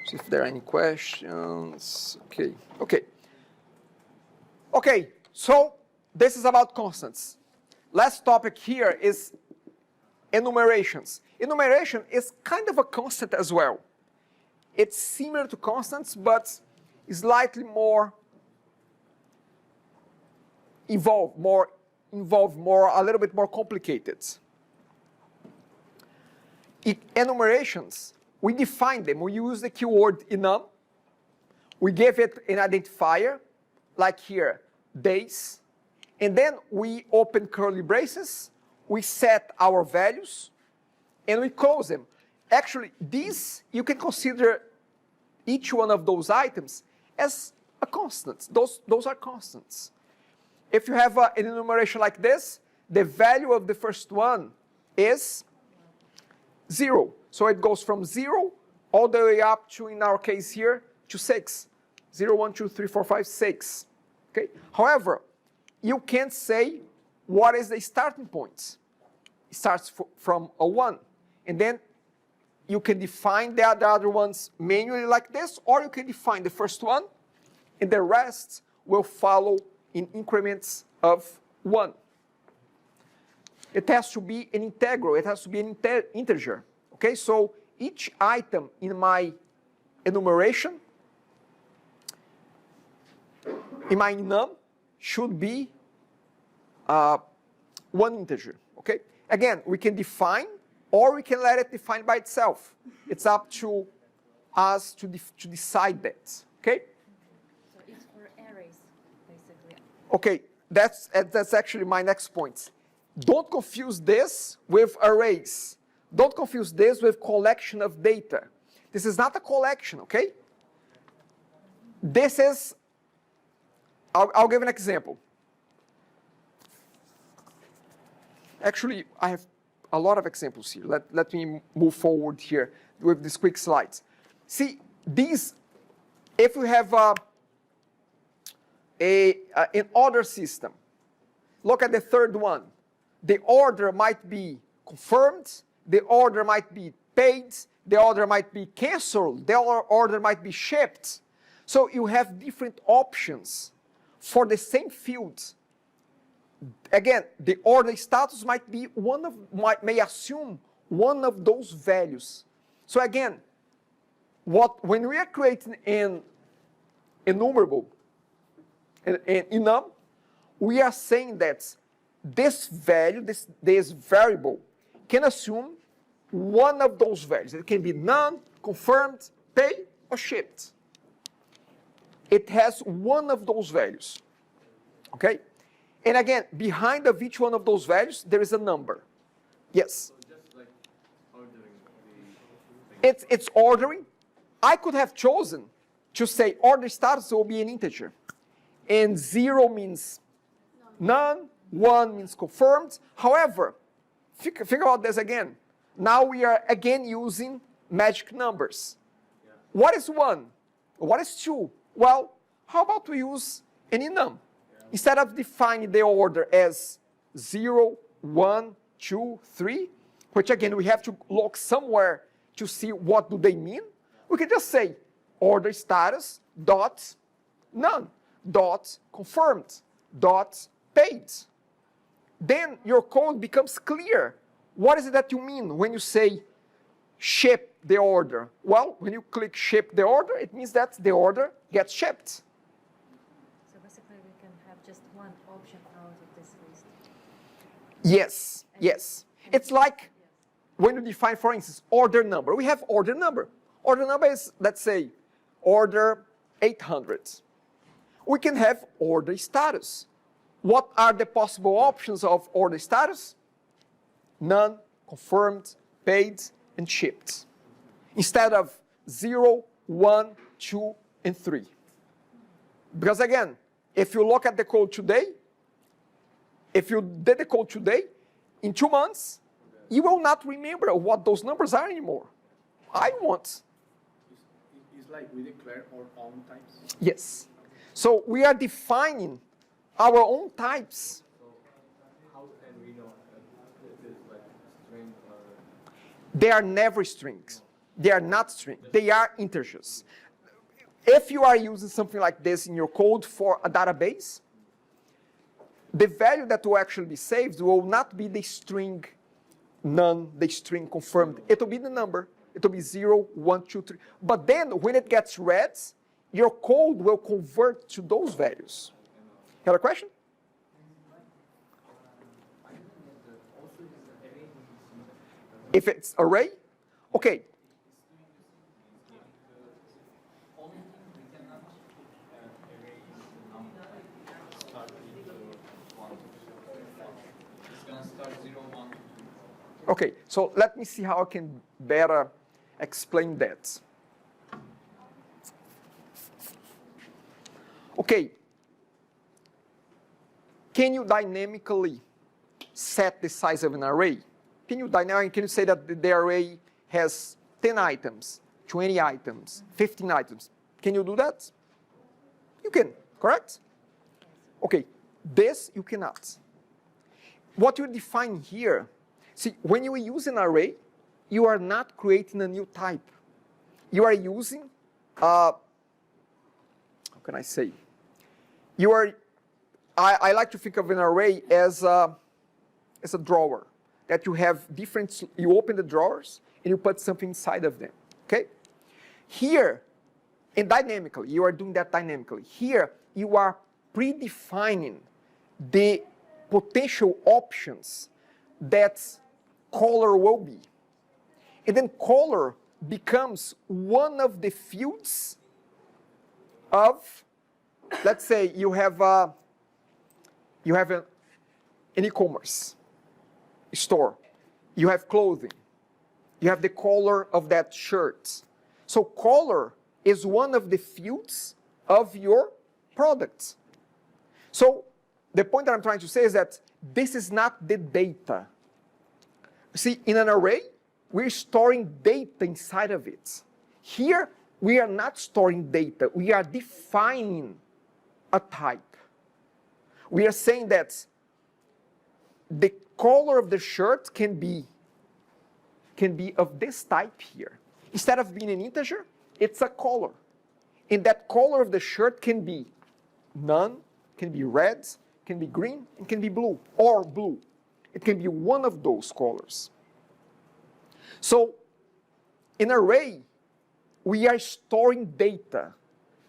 see if there are any questions. Okay, so this is about constants. Last topic here is enumerations. Enumeration is kind of a constant as well. It's similar to constants, but slightly more involved, a little bit more complicated. Enumerations, we define them. We use the keyword enum. We give it an identifier, like here, days. And then we open curly braces. We set our values, and we close them. Actually, these, you can consider each one of those items as a constant. Those are constants. If you have an enumeration like this, the value of the first one is 0. So it goes from 0 all the way up to, in our case here, to 6. 0, 1, 2, 3, 4, 5, 6. Okay? However, you can't say what is the starting point. It starts from a 1. And then you can define the other ones manually like this, or you can define the first one, and the rest will follow in increments of 1. It has to be an integral. It has to be an integer. Okay, so each item in my enumeration, in my enum, should be one integer. Okay, again, we can define, or we can let it define by itself. It's up to us to decide that. Okay. So it's for arrays, basically. Okay, that's actually my next point. Don't confuse this with arrays. Don't confuse this with collection of data. This is not a collection, okay? This is, I'll give an example. Actually, I have a lot of examples here. Let me move forward here with these quick slides. See, these, if we have an order system, look at the third one. The order might be confirmed, the order might be paid, the order might be canceled, the order might be shipped. So you have different options for the same field. Again, the order status might be may assume one of those values. So again, when we are creating an enumerable, an enum, we are saying that this value, this variable, can assume one of those values. It can be none, confirmed, paid, or shipped. It has one of those values. Okay? And again, behind of each one of those values, there is a number. Yes? So just like ordering the... It's ordering. I could have chosen to say order status will be an integer. And 0 means none, 1 means confirmed. However, think about this again. Now we are again using magic numbers. Yeah. What is 1? What is 2? Well, how about we use an enum? Yeah. Instead of defining the order as 0, 1, 2, 3, which again we have to look somewhere to see what do they mean, we can just say order status dot none dot confirmed dot paid. Then your code becomes clear. What is it that you mean when you say ship the order? Well, when you click ship the order, it means that the order gets shipped. So basically we can have just one option out of this list. Yes, yes. It's like when you define, for instance, order number. We have order number. Order number is, let's say, order 800. we can have order status. What are the possible options of order status? None, confirmed, paid, and shipped. Instead of 0, 1, 2, and 3. Because again, if you look at the code today, if you did the code today, in 2 months, you will not remember what those numbers are anymore. I want. It's like we declare our own types. Yes. So we are defining our own types. So how can we know if it's like string or? They are never strings. They are not strings. They are integers. If you are using something like this in your code for a database, the value that will actually be saved will not be the string none, the string confirmed. It will be the number. It will be 0, 1, 2, 3. But then when it gets read, your code will convert to those values. You have a question? If it's array? Okay. Okay, so let me see how I can better explain that. Okay. Can you dynamically set the size of an array? Can you say that the array has 10 items, 20 items, 15 items? Can you do that? You can, correct? Okay, this you cannot. What you define here, see, when you use an array, you are not creating a new type. You are using, how can I say? I like to think of an array as a drawer, that you have different, you open the drawers and you put something inside of them, okay? Here, and dynamically, you are doing that dynamically. Here, you are predefining the potential options that color will be. And then color becomes one of the fields of, let's say you have an e-commerce store. You have clothing. You have the color of that shirt. So color is one of the fields of your product. So the point that I'm trying to say is that this is not the data. See, in an array, we're storing data inside of it. Here, we are not storing data. We are defining a type. We are saying that the color of the shirt can be of this type here. Instead of being an integer, it's a color. And that color of the shirt can be none, can be red, can be green, and can be blue, or blue. It can be one of those colors. So, in an array, we are storing data.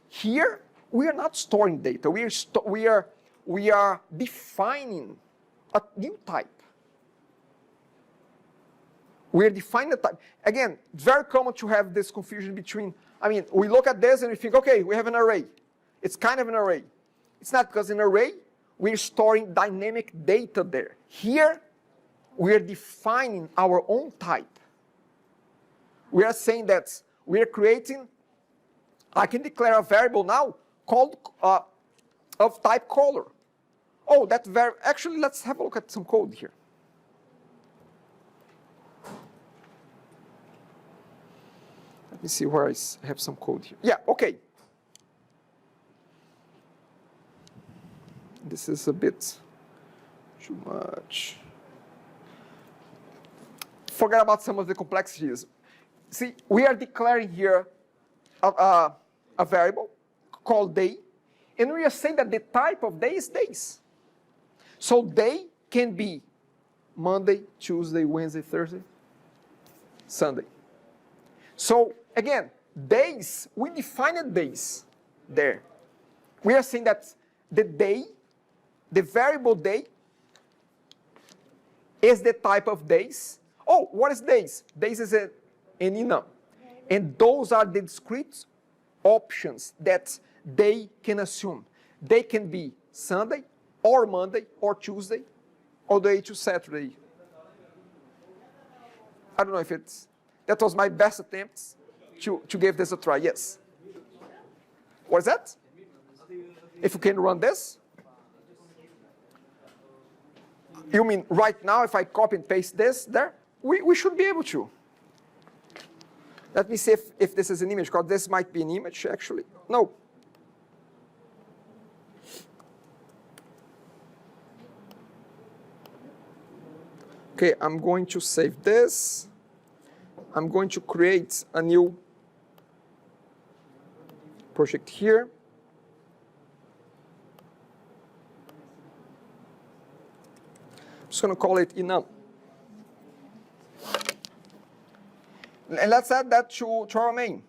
Here, we are not storing data. We are defining a new type. We are defining a type. Again, it's very common to have this confusion between, we look at this and we think, okay, we have an array. It's kind of an array. It's not, because in an array, we're storing dynamic data there. Here, we are defining our own type. We are saying that we are creating, I can declare a variable now called of type color. Oh, that actually, let's have a look at some code here. Let me see where I have some code here. Yeah, okay. This is a bit too much. Forget about some of the complexities. See, we are declaring here a variable called day, and we are saying that the type of day is days. So day can be Monday, Tuesday, Wednesday, Thursday, Sunday. So again, days, we defined days there. We are saying that the day, the variable day, is the type of days. Oh, what is days? Days is an enum. And those are the discrete options that they can assume. they can be Sunday, or Monday, or Tuesday, all the way to Saturday. I don't know if it's, that was my best attempts to give this a try, yes. What is that? If you can run this? You mean right now if I copy and paste this there? We should be able to. Let me see if this is an image, because this might be an image actually. No. Okay, I'm going to save this. I'm going to create a new project here. I'm just going to call it enum. And let's add that to our main.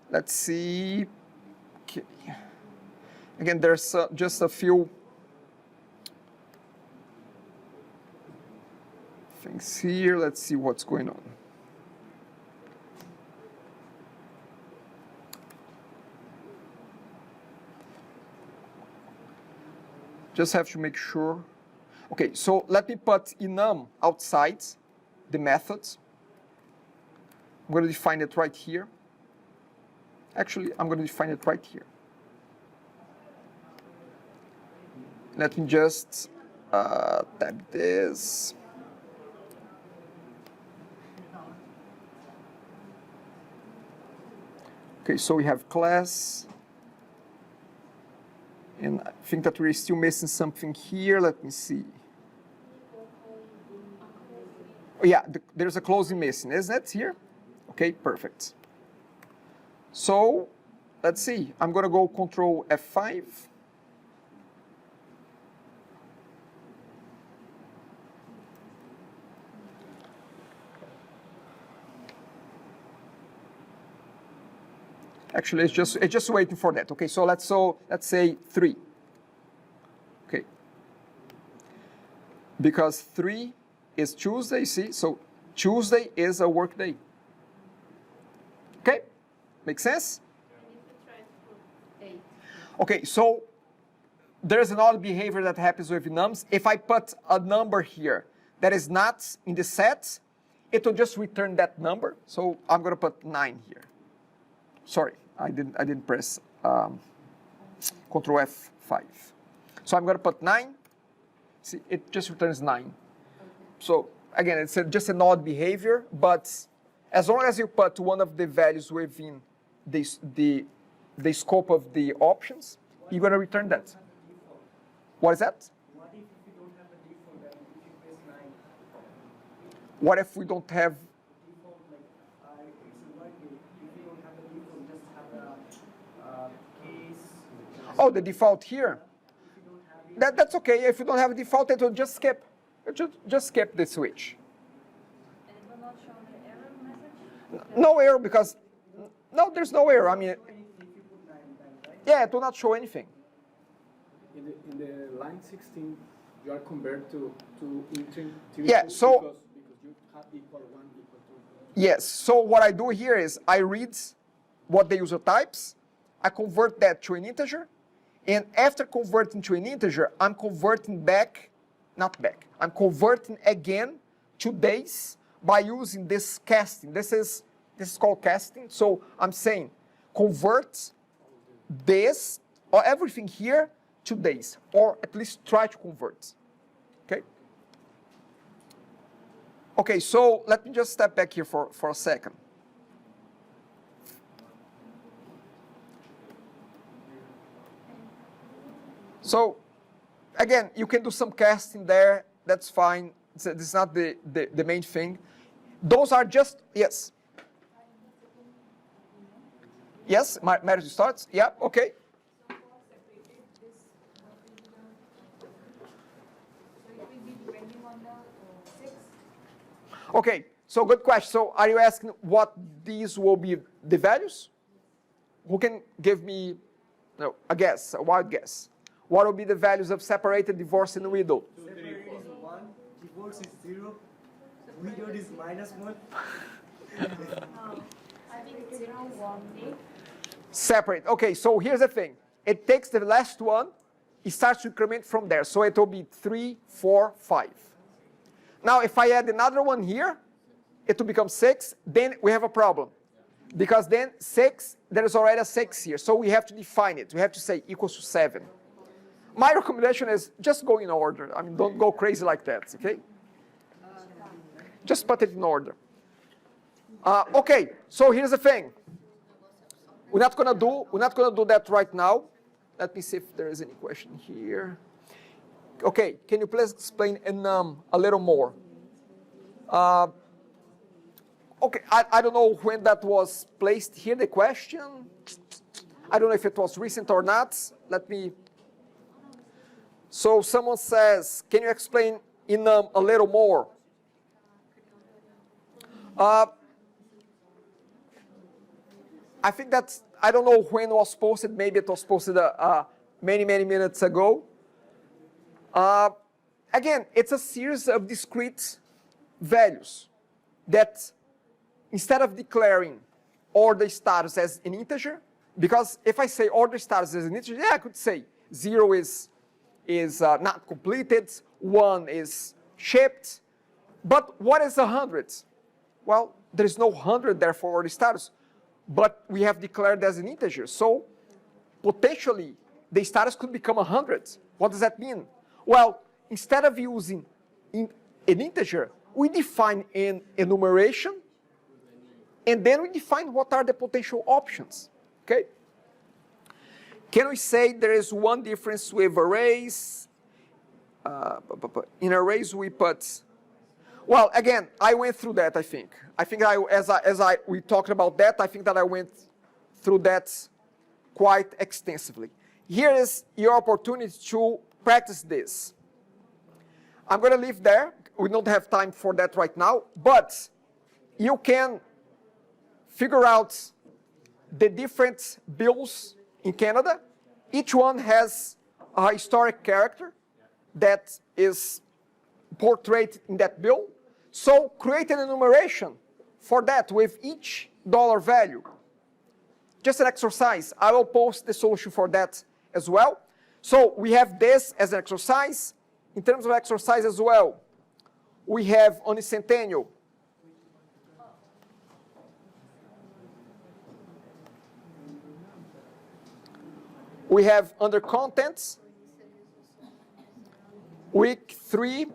Let's see. Okay. Again, there's just a few things here. Let's see what's going on. Just have to make sure. Okay, so let me put enum outside the methods. I'm going to define it right here. Actually, I'm going to define it right here. Let me just tab this. Okay, so we have class. And I think that we're still missing something here. Let me see. Oh, yeah, there's a closing missing, isn't it, here? Okay, perfect. So, let's see. I'm going to go Control F5. Actually, it's just waiting for that. Okay, so let's say 3. Okay, because 3 is Tuesday. See, so Tuesday is a work day. Okay, make sense? Okay, so there's another behavior that happens with nums. If I put a number here that is not in the set, it will just return that number. So I'm going to put 9 here. Sorry, I didn't press Control F5. So I'm going to put 9. See, it just returns 9. So again, it's just an odd behavior, but as long as you put one of the values within the scope of the options, you're going to return that. What is that? What if you don't have a default value if you press 9? What if we don't have? Default, like, it's a workday. If you don't have a default, just have a case. Oh, the default here. If you don't have it, That's okay. If you don't have a default, it will just skip. It should just skip the switch. And it will not show the error message? No error because no, there's no error. I mean, if you put 9, right? yeah, it will not show anything. In the line 16, you are converted to integer. Yeah, so- because you have equal 1 equal 2. Yes. So what I do here is I read what the user types, I convert that to an integer, and after converting to an integer, I'm converting back, not back. I'm converting again to days by using this casting. This is called casting. So I'm saying convert this or everything here to days, or at least try to convert. Okay. Okay, so let me just step back here for a second. So, again, you can do some casting there. That's fine. This is not the main thing. Those are just, yes. Yes, marriage starts. Yeah, okay. Okay, so good question. So are you asking what these will be the values? Who can give me a guess, a wild guess? What will be the values of separated, divorced, and widow? Separated is 1, divorce is 0, widowed is -1. I think 0, 1, 8. Separate. Okay, so here's the thing. It takes the last one, it starts to increment from there. So it will be 3, 4, 5. Now, if I add another one here, it will become 6, then we have a problem. Because then 6, there is already a 6 here. So we have to define it. We have to say equals to 7. My recommendation is just go in order. I mean, don't go crazy like that, okay? Just put it in order. Okay, so here's the thing. We're not gonna do that right now. Let me see if there is any question here. Okay, can you please explain a little more? Okay, I don't know when that was placed here, the question. I don't know if it was recent or not. Let me. So someone says, can you explain in a little more? I think that's, I don't know when it was posted. Maybe it was posted many minutes ago. Again, it's a series of discrete values that instead of declaring order status as an integer, because if I say order status as an integer, yeah, I could say 0 is not completed, 1 is shipped. But what is 100? Well, there is no 100 there for order status, but we have declared as an integer. So potentially the status could become 100. What does that mean? Well, instead of using an integer, we define an enumeration, and then we define what are the potential options, okay? Can we say there is one difference with arrays? In arrays we put, well, again, I went through that, I think. I think we talked about that, I think that I went through that quite extensively. Here is your opportunity to practice this. I'm going to leave there. We don't have time for that right now, but you can figure out the different bills in Canada. Each one has a historic character that is portrayed in that bill. So create an enumeration for that with each dollar value. Just an exercise. I will post the solution for that as well. So we have this as an exercise. In terms of exercise as well, we have on the centennial. We have under contents, week 3.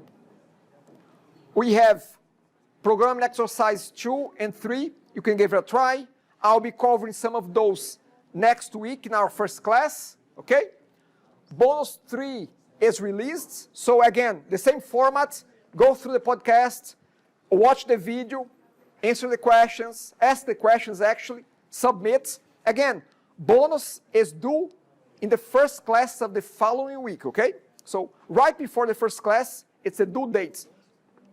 We have programming exercise 2 and 3. You can give it a try. I'll be covering some of those next week in our first class, okay? Bonus 3 is released. So again, the same format, go through the podcast, watch the video, answer the questions, ask the questions actually, submit. Again, bonus is due in the first class of the following week, okay? So right before the first class, it's a due date.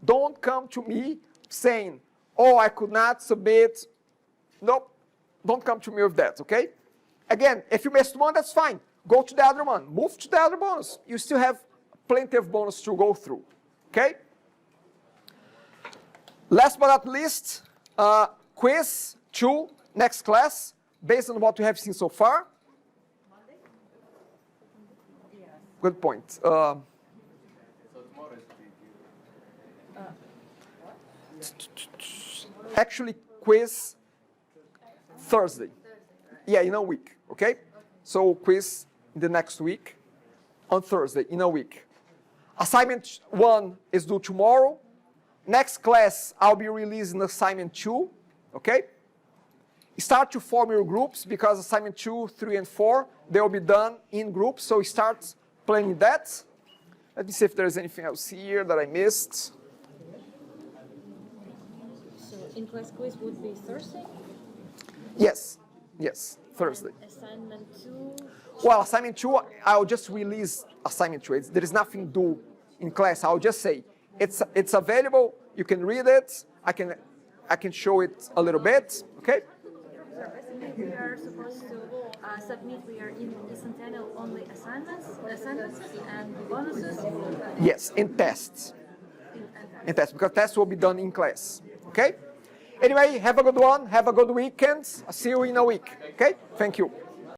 Don't come to me saying, oh, I could not submit. Nope, don't come to me with that, okay? Again, if you missed one, that's fine. Go to the other one, move to the other bonus. You still have plenty of bonus to go through, okay? Last but not least, quiz 2, next class, based on what we have seen so far. Good point. Actually, quiz Thursday. Yeah, in a week, okay? So quiz in the next week on Thursday, in a week. Assignment 1 is due tomorrow. Next class, I'll be releasing assignment 2, okay? Start to form your groups because assignment 2, 3, and 4, they will be done in groups, so start planning that. Let me see if there's anything else here that I missed. So in-class quiz would be Thursday? Yes, Thursday. Assignment 2? Well, assignment 2, I'll just release assignment 2. There is nothing due in class. I'll just say, it's available, you can read it, I can show it a little bit, okay? We are supposed to submit, we are in the Centennial only assignments and bonuses. Yes, and tests. And tests, because tests will be done in class, okay? Anyway, have a good one. Have a good weekend. I'll see you in a week. Okay? Thank you.